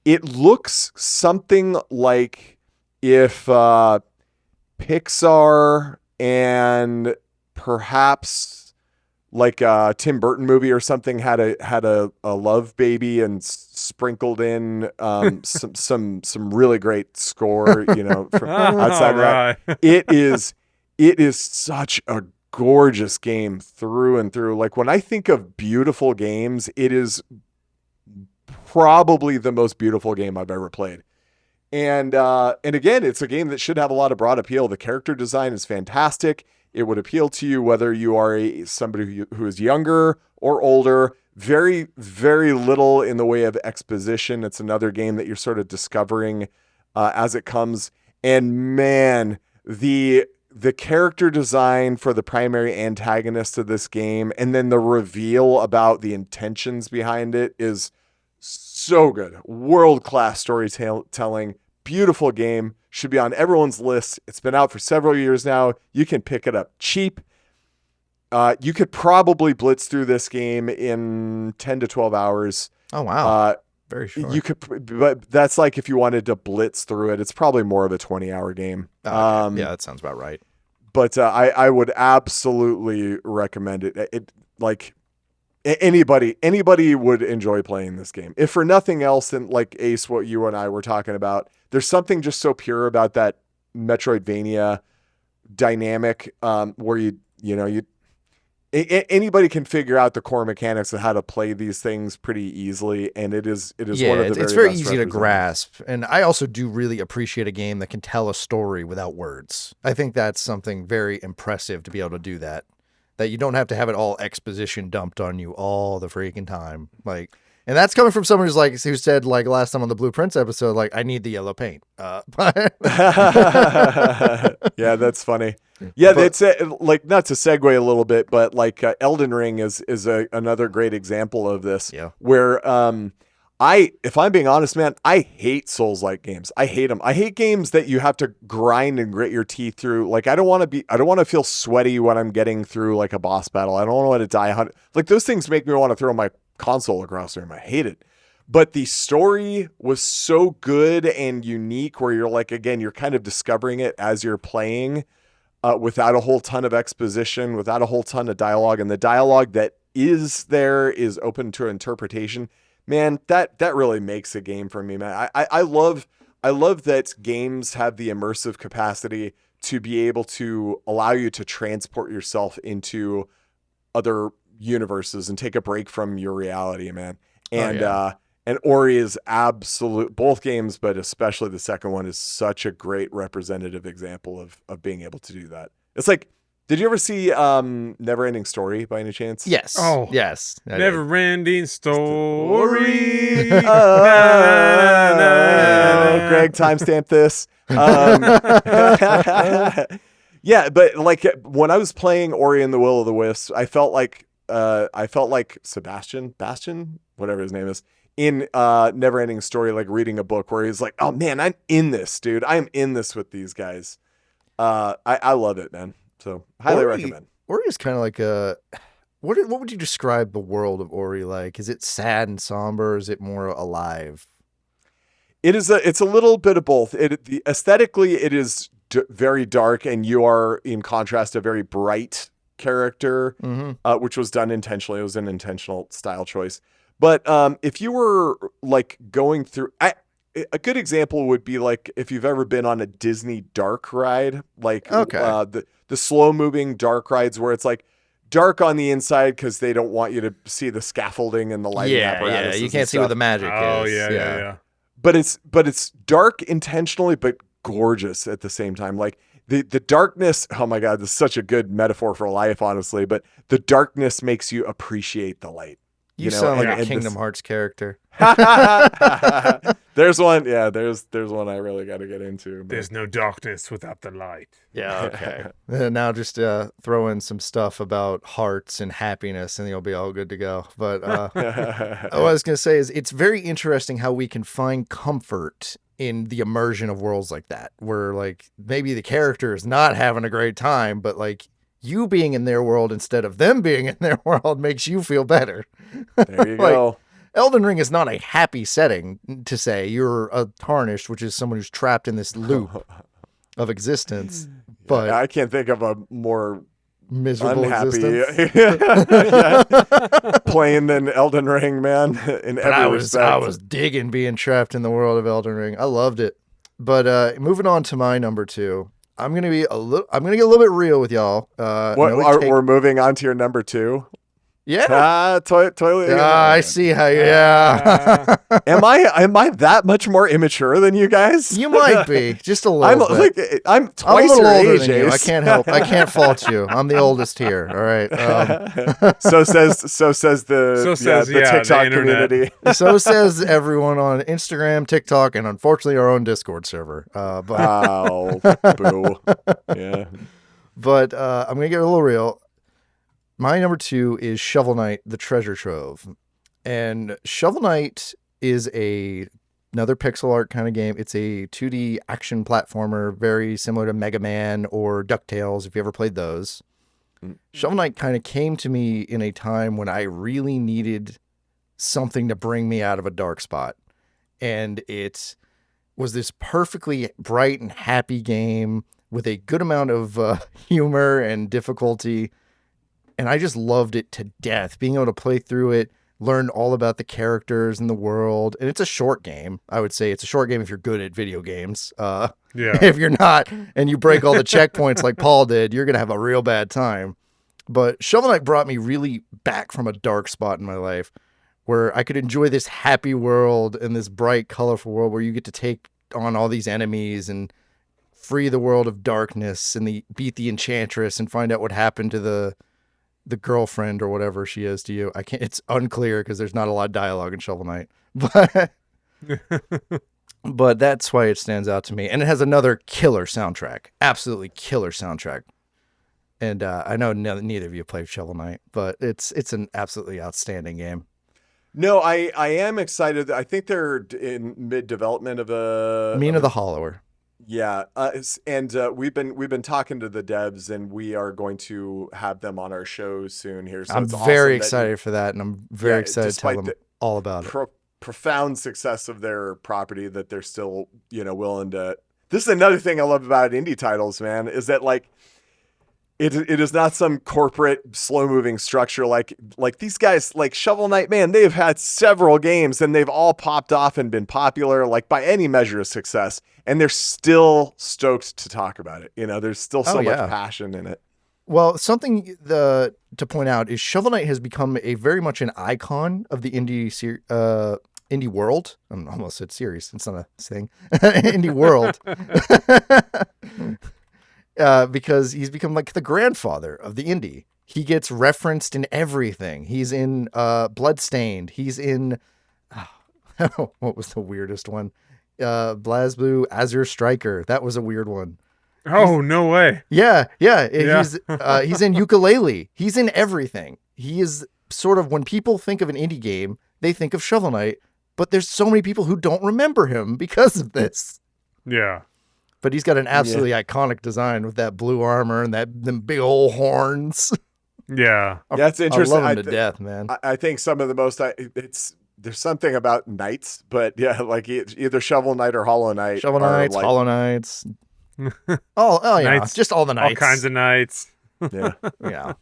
it looks something like if Pixar and perhaps like a Tim Burton movie or something had a love baby and sprinkled in some really great score, from outside of that. It is such a gorgeous game through and through. Like when I think of beautiful games, it is probably the most beautiful game I've ever played. And again, it's a game that should have a lot of broad appeal. The character design is fantastic. It would appeal to you whether you are somebody who is younger or older. Very, very little in the way of exposition. It's another game that you're sort of discovering as it comes. And man, the character design for the primary antagonist of this game, and then the reveal about the intentions behind it is so good. World-class storytelling. Beautiful game. Should be on everyone's list. It's been out for several years now. You can pick it up cheap. You could probably blitz through this game in 10 to 12 hours. Oh, wow. Very short. You could, but that's like if you wanted to blitz through it. It's probably more of a 20-hour game. Okay. Yeah, that sounds about right. But I would absolutely recommend it. It like anybody would enjoy playing this game. If for nothing else, then like Ace, what you and I were talking about, there's something just so pure about that Metroidvania dynamic where anybody can figure out the core mechanics of how to play these things pretty easily, and it is one of the it's very easy to grasp. And I also do really appreciate a game that can tell a story without words. I think that's something very impressive to be able to do that you don't have to have it all exposition dumped on you all the freaking time. Like, and that's coming from someone who said like last time on the Blueprints episode, like, I need the yellow paint. Yeah, that's funny. Yeah, that's like, not to segue a little bit, but like Elden Ring is another great example of this. Yeah. Where if I'm being honest, man, I hate Souls-like games. I hate them. I hate games that you have to grind and grit your teeth through. Like, I don't want to feel sweaty when I'm getting through like a boss battle. I don't want to die. Like, those things make me want to throw my console across the room. I hate it. But the story was so good and unique where you're like, again, you're kind of discovering it as you're playing without a whole ton of exposition, without a whole ton of dialogue. And the dialogue that is there is open to interpretation. Man, that really makes a game for me, man. I love that games have the immersive capacity to be able to allow you to transport yourself into other universes and take a break from your reality, man. And and Ori is both games, but especially the second one is such a great representative example of being able to do that. It's like Did you ever see Never Ending Story by any chance? Yes. Oh. Yes. Never ending story. Greg, timestamp this. Yeah, but like when I was playing Ori and the Will of the Wisps, I felt like Bastion, whatever his name is, in Never Ending Story, like reading a book where he's like, "Oh man, I'm in this, dude. I am in this with these guys." I love it, man. So highly recommend. Ori is kind of like a. What would you describe the world of Ori like? Is it sad and somber? Or is it more alive? It's a little bit of both. Aesthetically, it is very dark, and you are, in contrast, a very bright character, which was done intentionally. It was an intentional style choice. But if you were like going through, a good example would be like if you've ever been on a Disney dark ride, like the slow moving dark rides where it's like dark on the inside because they don't want you to see the scaffolding and the lighting apparatus. Yeah, you can't see what the magic is. Oh yeah. But it's dark intentionally, but gorgeous at the same time. Like the darkness. Oh my God, this is such a good metaphor for life, honestly. But the darkness makes you appreciate the light. You sound like a Kingdom Hearts character. There's one. Yeah, there's one I really got to get into. But... There's no darkness without the light. Yeah, okay. Now just throw in some stuff about hearts and happiness and you'll be all good to go. But what I was going to say is it's very interesting how we can find comfort in the immersion of worlds like that, where like maybe the character is not having a great time, but like you being in their world instead of them being in their world makes you feel better. There you go. Elden Ring is not a happy setting to say. You're a tarnished, which is someone who's trapped in this loop of existence. But I can't think of a more miserable unhappy playing than Elden Ring, man. I was digging being trapped in the world of Elden Ring. I loved it. But moving on to my number 2. I'm gonna get a little bit real with y'all. We're moving on to your number 2. Yeah. Totally. I see how. Yeah. Am I that much more immature than you guys? You might be just a little bit. I'm twice I'm a little your older age. than you. I can't help. I can't fault you. I'm the oldest here. All right. So says the TikTok the community. So says everyone on Instagram, TikTok, and unfortunately our own Discord server. Wow. Boo. Yeah. But I'm gonna get a little real. My number 2 is Shovel Knight: The Treasure Trove. And Shovel Knight is another pixel art kind of game. It's a 2D action platformer, very similar to Mega Man or DuckTales, if you ever played those. Shovel Knight kind of came to me in a time when I really needed something to bring me out of a dark spot. And it was this perfectly bright and happy game with a good amount of humor and difficulty. And I just loved it to death, being able to play through it, learn all about the characters and the world. And it's a short game. I would say it's a short game if you're good at video games. If you're not, and you break all the checkpoints like Paul did, you're going to have a real bad time. But Shovel Knight brought me really back from a dark spot in my life where I could enjoy this happy world and this bright, colorful world where you get to take on all these enemies and free the world of darkness and beat the Enchantress and find out what happened to the girlfriend or whatever she is to you. It's unclear because there's not a lot of dialogue in Shovel Knight, but that's why it stands out to me. And it has another killer soundtrack, absolutely killer soundtrack. And I know neither of you played Shovel Knight, but it's an absolutely outstanding game. No, I am excited. I think they're in mid development of Mina the Hollower. Yeah, and we've been talking to the devs, and we are going to have them on our show soon here. So I'm very excited for that, and I'm very excited to tell them all about it. Profound success of their property that they're still, willing to. This is another thing I love about indie titles, man, is that like it is not some corporate slow moving structure like these guys like Shovel Knight, man. They've had several games and they've all popped off and been popular, like by any measure of success. And they're still stoked to talk about it. There's still so much passion in it. Well, something to point out is Shovel Knight has become very much an icon of the indie world. I almost said series. It's not a thing. Indie world. because he's become like the grandfather of the indie. He gets referenced in everything. He's in Bloodstained. He's in what was the weirdest one? BlazBlue Azure Striker. That was a weird one. Oh, no way. Yeah. He's in Ukulele. He's in everything. He is sort of, when people think of an indie game, they think of Shovel Knight, but there's so many people who don't remember him because of this. Yeah. But he's got an absolutely iconic design with that blue armor and them big old horns. Yeah. That's interesting. I love him to death, man. I think some of the most, there's something about knights, but yeah, like either Shovel Knight or Hollow Knight. Shovel Knights, like, Hollow Knights. Oh yeah, Knights, just all the knights. All kinds of knights. Yeah. Yeah.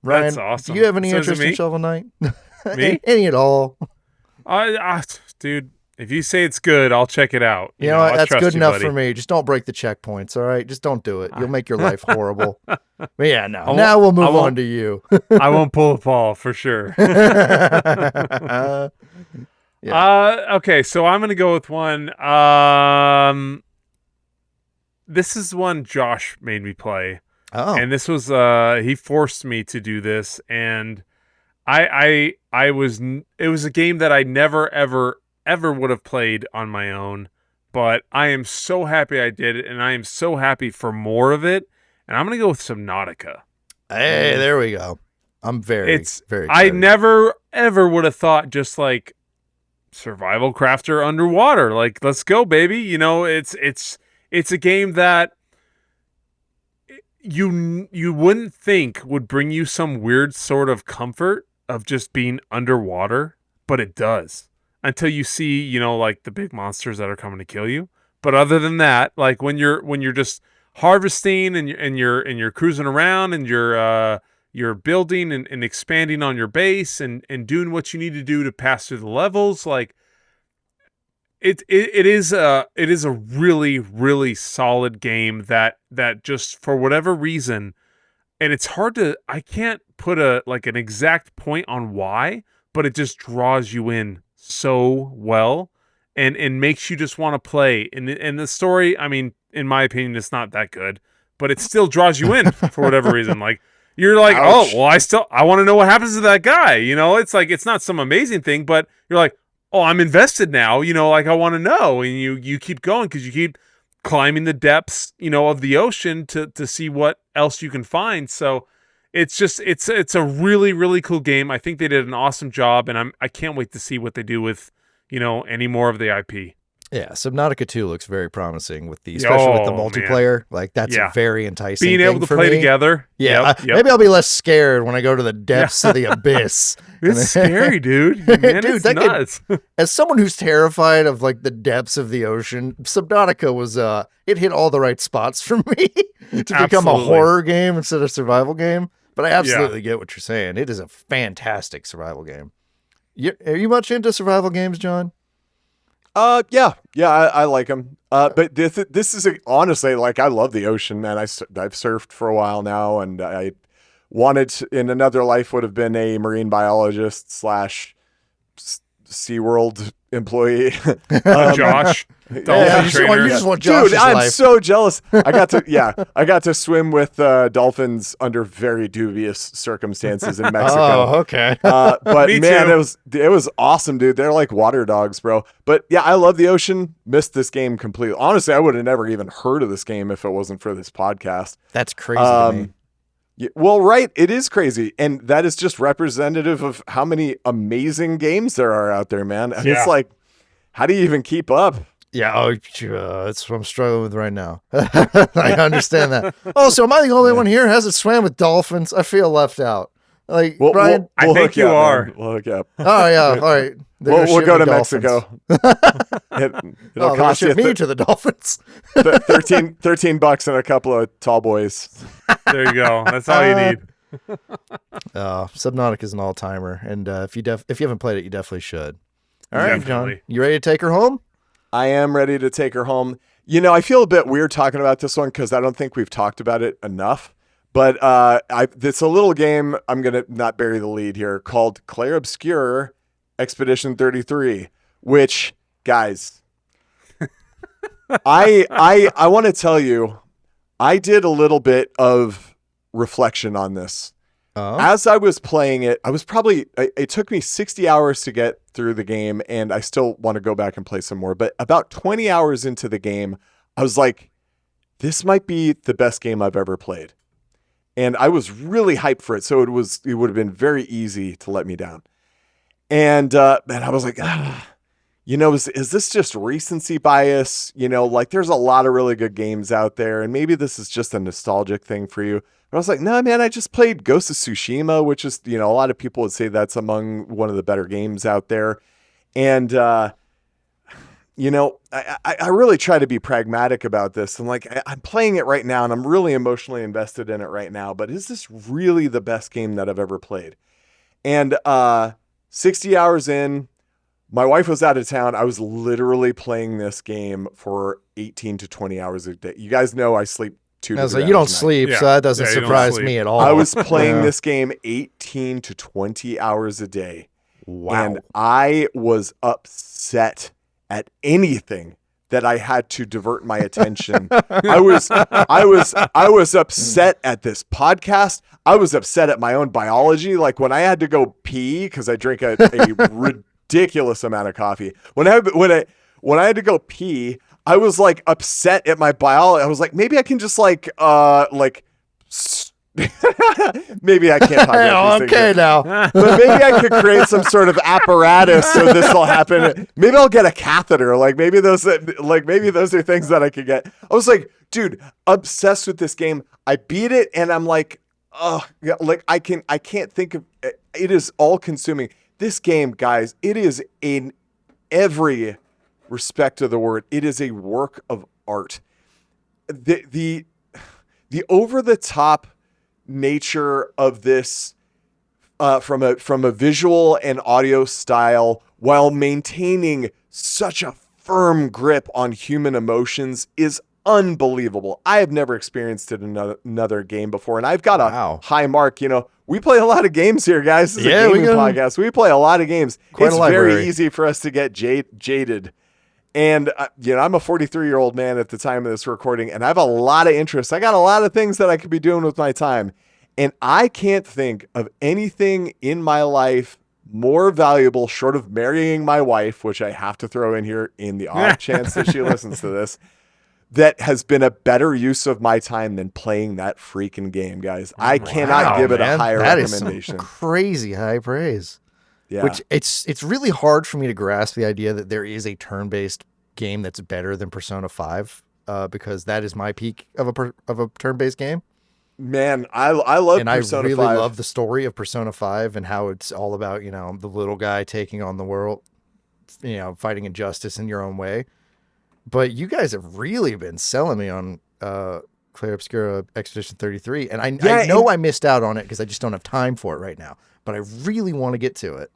Ryan, that's awesome. Do you have any interest in Shovel Knight? Me? Any at all? Dude, if you say it's good, I'll check it out. You know what? That's good enough for me. Just don't break the checkpoints, all right? Just don't do it. You'll make your life horrible. But yeah, no. Now we'll move on to you. I won't pull a Paul for sure. Okay, so I'm going to go with one. This is one Josh made me play. Oh. And this was he forced me to do this, and it was a game that I never ever would have played on my own, but I am so happy I did it, and I am so happy for more of it. And I'm gonna go with Subnautica. Hey, there we go. I'm very excited. I never ever would have thought just like survival crafter underwater. Like, let's go, baby. You know, it's a game that you wouldn't think would bring you some weird sort of comfort of just being underwater, but it does. Until you see, you know, like the big monsters that are coming to kill you. But other than that, like when you're just harvesting and you're cruising around and you're building and expanding on your base and doing what you need to do to pass through the levels, like it is a really, really solid game that just for whatever reason, and it's hard to, I can't put an exact point on why, but it just draws you in so well and makes you just want to play. And the story, I mean, in my opinion, it's not that good, but it still draws you in for whatever reason. Like, you're like, Ouch. oh, well, I want to know what happens to that guy. You know, it's like, it's not some amazing thing, but you're like, oh, I'm invested now. You know, like, I want to know. And you keep going because you keep climbing the depths, you know, of the ocean to see what else you can find. So it's just, it's a really, really cool game. I think they did an awesome job, and I can't wait to see what they do with, you know, any more of the IP. Yeah, Subnautica 2 looks very promising with especially with the multiplayer. Man. Like, that's very enticing. Being able to play together. Yeah. Yep. Maybe I'll be less scared when I go to the depths of the abyss. It's scary, dude. Man, dude, it's nuts. As someone who's terrified of like the depths of the ocean, Subnautica was it hit all the right spots for me to become a horror game instead of survival game. But I absolutely get what you're saying. It is a fantastic survival game. Are you much into survival games, John? Yeah, I like them. But this is honestly, like, I love the ocean, man. I've surfed for a while now, and I wanted to, in another life, would have been a marine biologist / SeaWorld employee. Josh. You just want Josh's Dude, I'm life. so jealous. I got to swim with dolphins under very dubious circumstances in Mexico. Oh, okay. But Me man, too. it was awesome, dude. They're like water dogs, bro. But yeah, I love the ocean. Missed this game completely. Honestly, I would have never even heard of this game if it wasn't for this podcast. That's crazy to me. Well, right. It is crazy. And that is just representative of how many amazing games there are out there, man. And it's like, how do you even keep up? Yeah, that's what I'm struggling with right now. I understand that. Oh, so am I the only one here who hasn't swam with dolphins? I feel left out. Like, Brian? I think you are. Man. We'll hook you up. Oh, yeah. All right. We'll go to Mexico. It'll cost you me to the dolphins. $13 and a couple of tall boys. There you go. That's all you need. Subnautica is an all-timer, and if you haven't played it, you definitely should. All right, Definitely. John, you ready to take her home? I am ready to take her home. You know, I feel a bit weird talking about this one because I don't think we've talked about it enough. But it's a little game, I'm going to not bury the lead here, called Clair Obscure Expedition 33, which, guys, I want to tell you, I did a little bit of reflection on this. As I was playing it, it took me 60 hours to get through the game, and I still want to go back and play some more. But about 20 hours into the game, I was like, this might be the best game I've ever played. And I was really hyped for it. So it would have been very easy to let me down. And I was like, is this just recency bias? Like there's a lot of really good games out there, and maybe this is just a nostalgic thing for you. But I was like, no, man, I just played Ghost of Tsushima, which is, a lot of people would say that's among one of the better games out there. And, I really try to be pragmatic about this. And like, I'm playing it right now and I'm really emotionally invested in it right now, but is this really the best game that I've ever played? And 60 hours in, my wife was out of town. I was literally playing this game for 18 to 20 hours a day. You guys know I sleep 2 to 3 hours you don't sleep, so that doesn't surprise me at all. I was playing this game 18 to 20 hours a day. Wow. And I was upset at anything that I had to divert my attention. I was upset at this podcast. I was upset at my own biology. Like when I had to go pee, because I drink a ridiculous amount of coffee. When I had to go pee, I was like upset at my biology. I was like, maybe I can just maybe I can't talk about these things. Now. But maybe I could create some sort of apparatus so this will happen. Maybe I'll get a catheter. Maybe those are things that I could get. I was like, dude, obsessed with this game. I beat it and I'm like, oh, I can't think of it. It is all consuming. This game, guys, it is in every respect of the word, it is a work of art. The over the top nature of this from a visual and audio style, while maintaining such a firm grip on human emotions, is unbelievable. I have never experienced it in another game before, and I've got a high mark. We play a lot of games here, guys. This is a gaming podcast. We play a lot of games. It's very easy for us to get jaded. And, I'm a 43-year-old man at the time of this recording, and I have a lot of interests. I got a lot of things that I could be doing with my time. And I can't think of anything in my life more valuable, short of marrying my wife, which I have to throw in here in the odd chance that she listens to this, that has been a better use of my time than playing that freaking game, guys. I cannot give it a higher recommendation. That is some crazy high praise. Yeah. Which it's really hard for me to grasp the idea that there is a turn-based game that's better than Persona 5, because that is my peak of a turn-based game. Man, I love Persona 5. And I really love the story of Persona 5 and how it's all about, the little guy taking on the world, fighting injustice in your own way. But you guys have really been selling me on Clair Obscura Expedition 33, and I know I missed out on it because I just don't have time for it right now, but I really want to get to it.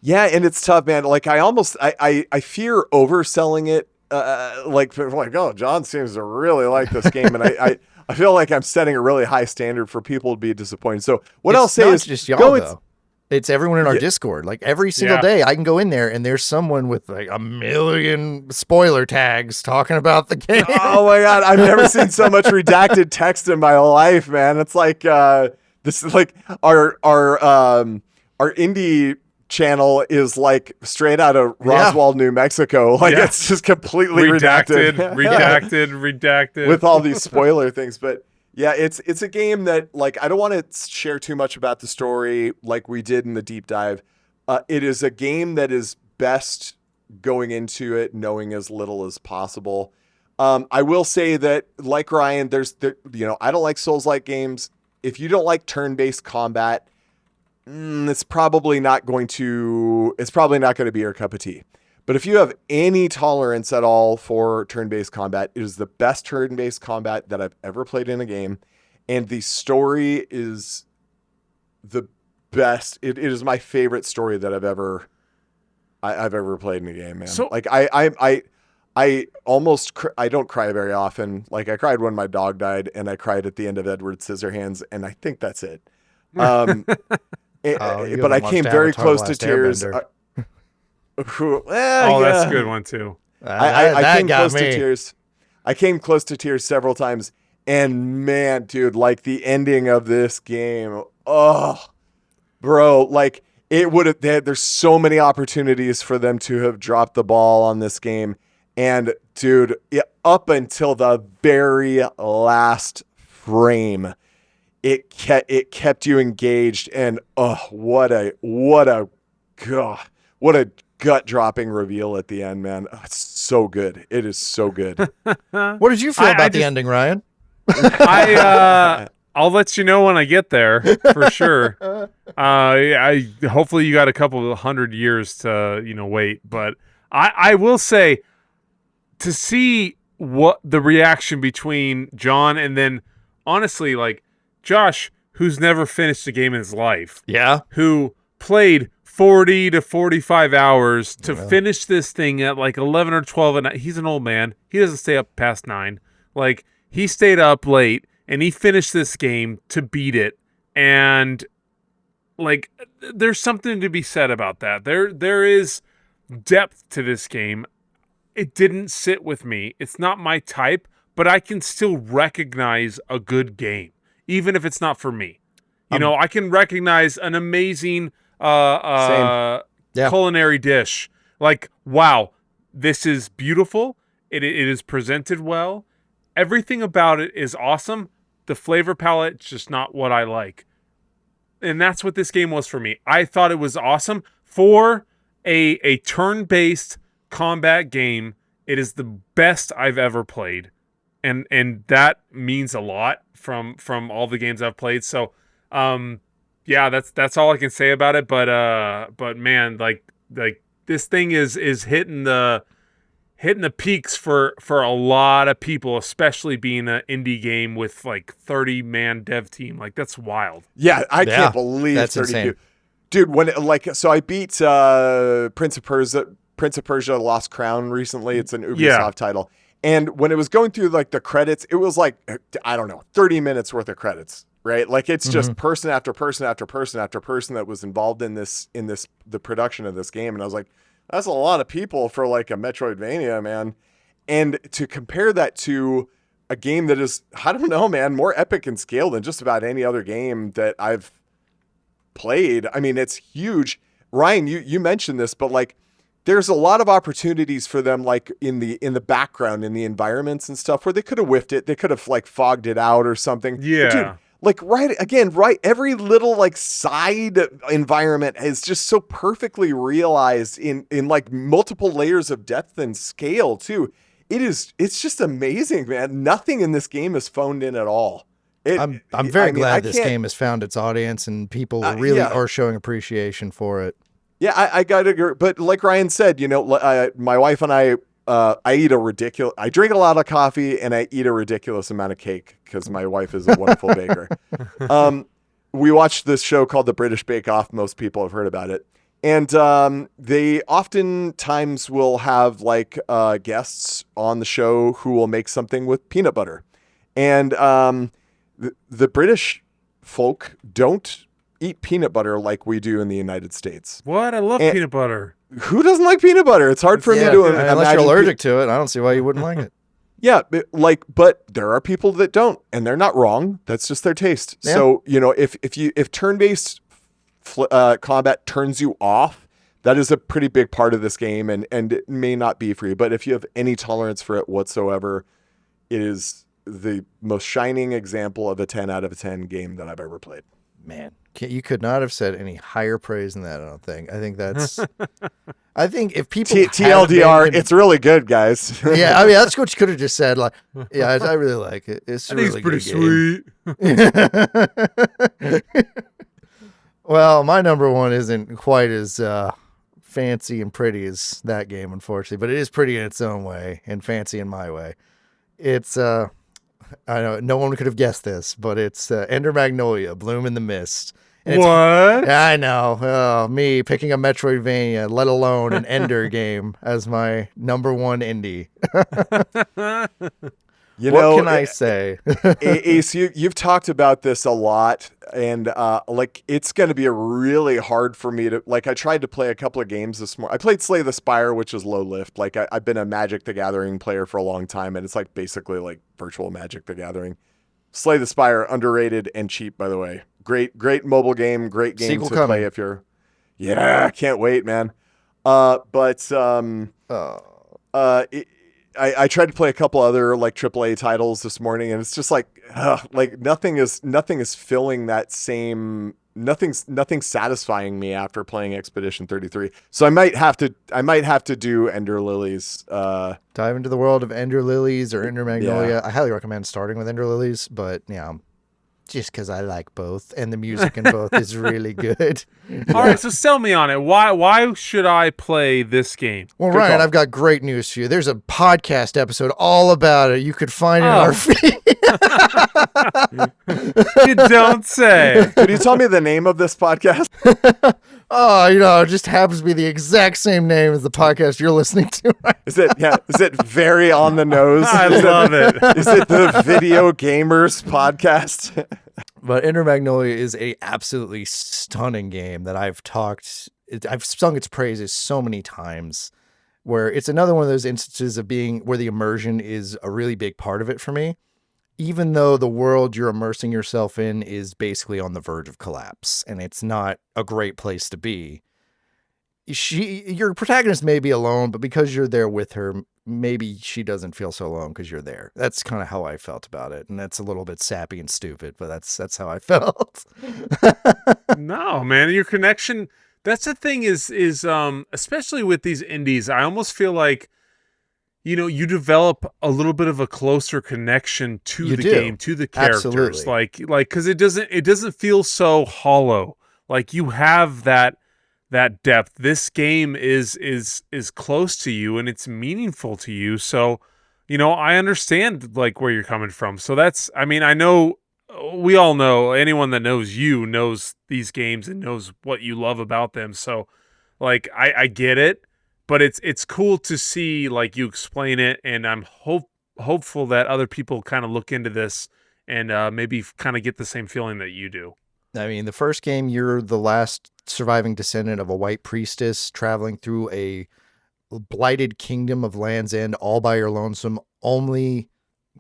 Yeah, and it's tough, man. Like I fear overselling it. Oh, John seems to really like this game, and I feel like I'm setting a really high standard for people to be disappointed. So what I'll say is, just y'all, though. It's everyone in our Discord. Like every single day, I can go in there and there's someone with like 1 million spoiler tags talking about the game. Oh my god, I've never seen so much redacted text in my life, man. It's like this is like our indie channel is like straight out of Roswell, New Mexico. Like it's just completely redacted with all these spoiler things. But yeah, it's a game that, like, I don't want to share too much about the story like we did in the deep dive. It is a game that is best going into it knowing as little as possible. I will say that, like Ryan, I don't like Souls-like games. If you don't like turn-based combat, it's probably not going to be your cup of tea. But if you have any tolerance at all for turn-based combat, it is the best turn-based combat that I've ever played in a game. And the story is the best. It is my favorite story that I've ever played in a game, man. So, like I don't cry very often. Like I cried when my dog died, and I cried at the end of Edward Scissorhands, and I think that's it. But I came very close to tears. That's a good one too. I came close to tears. I came close to tears several times. And man, dude, like the ending of this game, oh, bro, like it would have, there's so many opportunities for them to have dropped the ball on this game. And dude, up until the very last frame, it kept you engaged. And oh, what a gut dropping reveal at the end, man. Oh, it's so good. It is so good. What did you feel about the ending, Ryan? I'll let you know when I get there for sure. I hopefully you got a couple of 100 years to wait, but I will say to see what the reaction between John and then honestly like Josh, who's never finished a game in his life, who played 40 to 45 hours to finish this thing at like 11 or 12 at night. He's an old man. He doesn't stay up past 9. Like he stayed up late and he finished this game to beat it. And like, there's something to be said about that. There is depth to this game. It didn't sit with me. It's not my type, but I can still recognize a good game, even if it's not for me. I can recognize an amazing culinary dish. Like, wow, this is beautiful. It is presented well. Everything about it is awesome. The flavor palette's just not what I like. And that's what this game was for me. I thought it was awesome. For a turn-based combat game, it is the best I've ever played. And that means a lot from all the games I've played. So, yeah, that's all I can say about it. But man, like this thing is hitting the peaks for a lot of people, especially being an indie game with like 30-man dev team. Like that's wild. Yeah, I can't believe that's 32. Insane. Dude, so I beat Prince of Persia Lost Crown recently. It's an Ubisoft title. And when it was going through like the credits, it was like, I don't know, 30 minutes worth of credits, right? Like it's just person after person after person after person that was involved in the production of this game. And I was like, that's a lot of people for like a Metroidvania, man. And to compare that to a game that is, I don't know, man, more epic in scale than just about any other game that I've played. I mean, it's huge. Ryan, you mentioned this, but like there's a lot of opportunities for them, like in the background, in the environments and stuff, where they could have whiffed it. They could have like fogged it out or something. Yeah. But dude, like every little like side environment is just so perfectly realized in like multiple layers of depth and scale too. It's just amazing, man. Nothing in this game is phoned in at all. I'm very glad this game has found its audience and people really are showing appreciation for it. Yeah, I got to agree. But like Ryan said, my wife and I drink a lot of coffee and I eat a ridiculous amount of cake because my wife is a wonderful baker. We watched this show called The British Bake Off. Most people have heard about it. And they oftentimes will have like guests on the show who will make something with peanut butter. And the British folk don't eat peanut butter like we do in the United States. What? I love peanut butter. Who doesn't like peanut butter? It's hard for me to imagine. Unless you're allergic to it, I don't see why you wouldn't like it. Yeah, but there are people that don't, and they're not wrong. That's just their taste. Yeah. So, if turn-based combat turns you off, that is a pretty big part of this game, and it may not be for you. But if you have any tolerance for it whatsoever, it is the most shining example of a 10 out of 10 game that I've ever played. Man, you could not have said any higher praise than that, I don't think. I think that's... I think if people... TLDR, it's really good, guys. Yeah, I mean, that's what you could have just said. Like, yeah, I really like it. It's a really good game. Pretty sweet. Well, my number one isn't quite as fancy and pretty as that game, unfortunately, but it is pretty in its own way and fancy in my way. It's... I know no one could have guessed this, but it's Ender Magnolia, Bloom in the Mist. And what? I know. Me picking a Metroidvania, let alone an Ender game as my number one indie. What can I say? Ace, you've talked about this a lot, and it's going to be really hard for me to, like, I tried to play a couple of games this morning. I played Slay the Spire, which is low lift. Like, I've been a Magic the Gathering player for a long time, and it's like basically like virtual Magic the Gathering. Slay the Spire, underrated and cheap, by the way. Great mobile game. Great game Sequel to coming. play if you're. Yeah, can't wait, man. I tried to play a couple other like AAA titles this morning, and it's just like nothing is filling that same. Nothing's satisfying me after playing Expedition 33. So I might have to do Ender Lilies. Dive into the world of Ender Lilies or Ender Magnolia. I highly recommend starting with Ender Lilies, but just because I like both, and the music in both is really good. All right, so sell me on it. Why should I play this game? Well, Ryan, call. I've got great news for you. There's a podcast episode all about it. You could find it in our feed. You don't say. Could you tell me the name of this podcast? It just happens to be the exact same name as the podcast you're listening to. Is it very on the nose? I love it. Is it the Video Gamers podcast? But Ender Magnolia is a absolutely stunning game that I've sung its praises so many times, where it's another one of those instances of being where the immersion is a really big part of it for me. Even though the world you're immersing yourself in is basically on the verge of collapse and it's not a great place to be. Your protagonist may be alone, but because you're there with her, maybe she doesn't feel so alone because you're there. That's kind of how I felt about it. And that's a little bit sappy and stupid, but that's how I felt. No, man, your connection. That's the thing is especially with these indies, I almost feel like, you develop a little bit of a closer connection to the game, to the characters. Absolutely. Like, cause it doesn't feel so hollow. Like you have that depth. This game is close to you and it's meaningful to you. So, I understand like where you're coming from. So I know we all know, anyone that knows you knows these games and knows what you love about them. So like, I get it. But it's cool to see like you explain it, and I'm hopeful that other people kind of look into this and maybe kind of get the same feeling that you do. I mean, the first game, you're the last surviving descendant of a white priestess traveling through a blighted kingdom of Land's End all by your lonesome. Only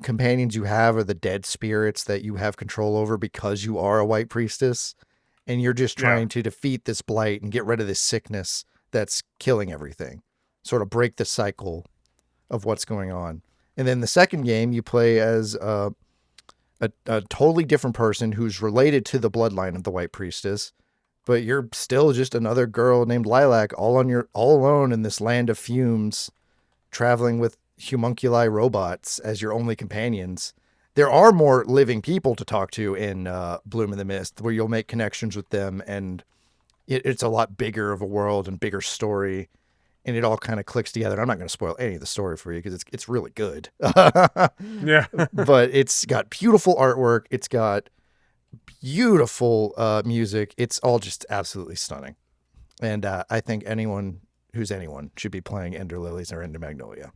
companions you have are the dead spirits that you have control over because you are a white priestess, and you're just trying to defeat this blight and get rid of this sickness that's killing everything, sort of break the cycle of what's going on. And then the second game, you play as a totally different person who's related to the bloodline of the White Priestess, but you're still just another girl named Lilac, all alone in this land of fumes, traveling with homunculi robots as your only companions. There are more living people to talk to in Bloom in the Mist, where you'll make connections with them, and it's a lot bigger of a world and bigger story, and it all kind of clicks together. I'm not going to spoil any of the story for you because it's really good. Yeah. But it's got beautiful artwork. It's got beautiful music. It's all just absolutely stunning. And I think anyone should be playing Ender Lilies or Ender Magnolia.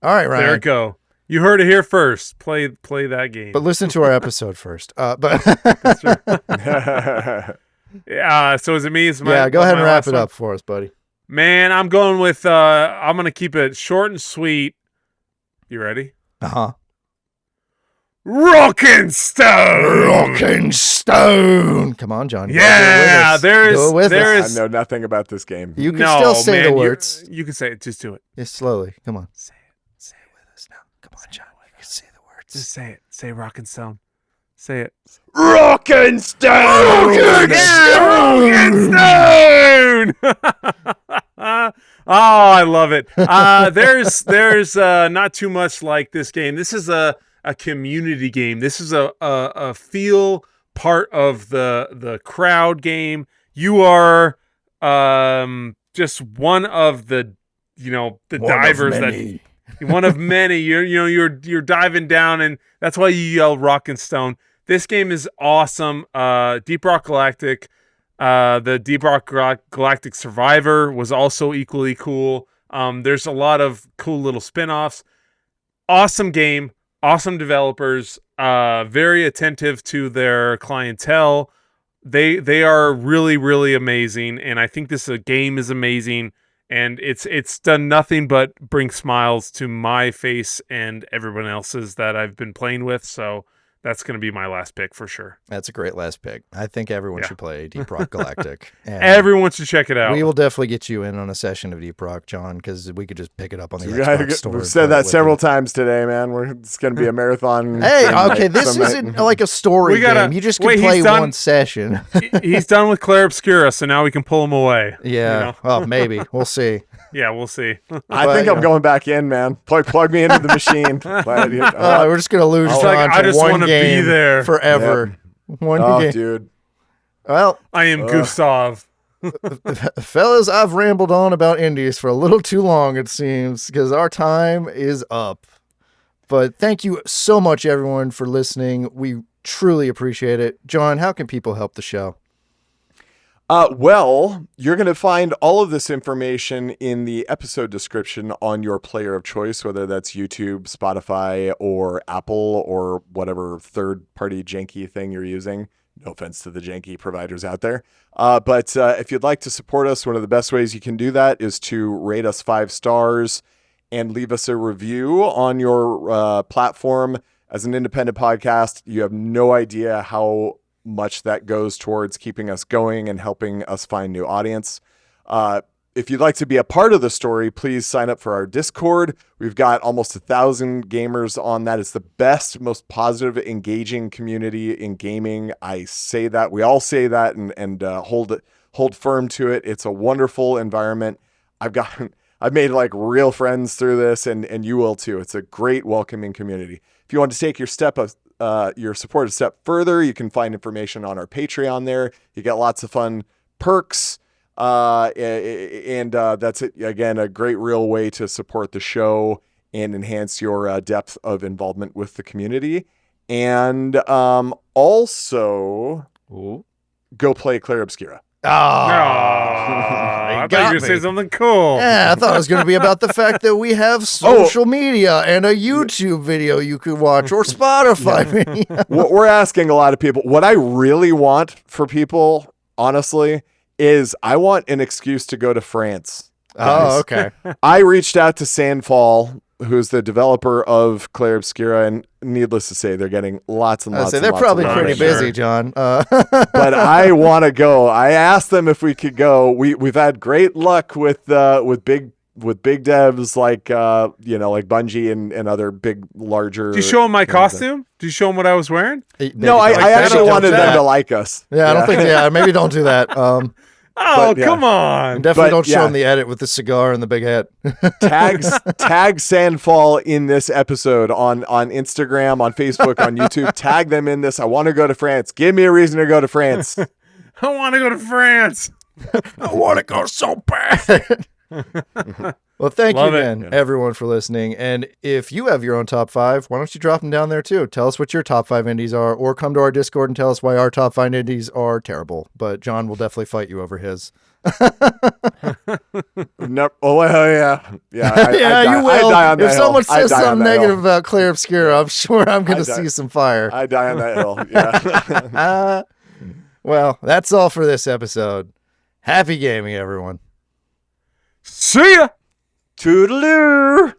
All right, Ryan. There it go. You heard it here first. Play that game. But listen to our episode first. That's right. Yeah, so is it me? Go ahead and wrap it up for us, buddy. Man, I'm going with I'm going to keep it short and sweet. You ready? Uh-huh. Rockin' Stone. Come on, John. Yeah, I know nothing about this game. You can still say the words. You can say it. Just do it. Just slowly. Come on. Say it with us now. Come on, John. You can say the words. Just say it. Say Rockin' Stone. Say it. Rockin' Stone! Rockin' Stone! Oh, I love it. There's not too much like this game. This is a community game. This is a feel part of the crowd game. You are just one of the divers that one of many. You're diving down, and that's why you yell Rockin' Stone. This game is awesome. Deep Rock Galactic, the Deep Rock Galactic Survivor was also equally cool. There's a lot of cool little spin-offs. Awesome game, awesome developers, very attentive to their clientele. They are really, really amazing, and I think this game is amazing, and it's done nothing but bring smiles to my face and everyone else's that I've been playing with. So That's going to be my last pick for sure. That's a great last pick. I think everyone should play Deep Rock Galactic. And everyone should check it out. We will definitely get you in on a session of Deep Rock, John, because we could just pick it up on the Xbox store. We've said that several times today, man. It's going to be a marathon. Hey, okay, this isn't like a story game. You just can play one session. He's done with Clair Obscura, so now we can pull him away. Yeah. You know? Well, maybe. We'll see. Yeah, we'll see. I think I'm going back in, man. Plug me into the machine. We're just gonna lose John I just want to be there forever. Yep. One game, dude. Well, I am Gustav. Fellas, I've rambled on about indies for a little too long, it seems, because our time is up. But thank you so much, everyone, for listening. We truly appreciate it. John, how can people help the show? Well, you're going to find all of this information in the episode description on your player of choice, whether that's YouTube, Spotify, or Apple, or whatever third-party janky thing you're using. No offense to the janky providers out there. But if you'd like to support us, one of the best ways you can do that is to rate us 5 stars and leave us a review on your platform. As an independent podcast, you have no idea how much that goes towards keeping us going and helping us find new audience. If you'd like to be a part of the story, please sign up for our Discord. We've got almost 1,000 gamers on that. It's the best, most positive, engaging community in gaming. I say that. We all say that and hold firm to it. It's a wonderful environment. I've made like real friends through this, and you will too. It's a great, welcoming community. If you want to take your support a step further, you can find information on our Patreon there. You get lots of fun perks. And that's it. Again, a great real way to support the show and enhance your depth of involvement with the community. And also go play Clair Obscura. I thought you were going to say something cool. Yeah, I thought it was going to be about the fact that we have social media and a YouTube video you could watch or Spotify video. We're asking a lot of people. What I really want for people, honestly, is I want an excuse to go to France. Oh, okay. I reached out to Sandfall, who's the developer of Clair Obscura, and needless to say, they're getting lots and lots. They're probably pretty busy, John. But I want to go. I asked them if we could go. We've had great luck with big devs like like Bungie and other big larger. Did you show them my costume? Did you show them what I was wearing? No, I actually wanted them to like us. Yeah, I don't think. Yeah, maybe don't do that. Come on! And definitely don't show him the edit with the cigar and the big hat. Tag Sandfall in this episode on Instagram, on Facebook, on YouTube. Tag them in this. I want to go to France. Give me a reason to go to France. I want to go to France. I want to go so bad. Well, thank you again, everyone, for listening. And if you have your own top 5, why don't you drop them down there too? Tell us what your top 5 indies are, or come to our Discord and tell us why our top 5 indies are terrible. But John will definitely fight you over his. No, oh yeah. You will. If someone says something negative about Clair Obscura, I'm sure I'm going to see some fire. I die on that hill. Yeah. Well, that's all for this episode. Happy gaming, everyone. See ya. Toodaloo.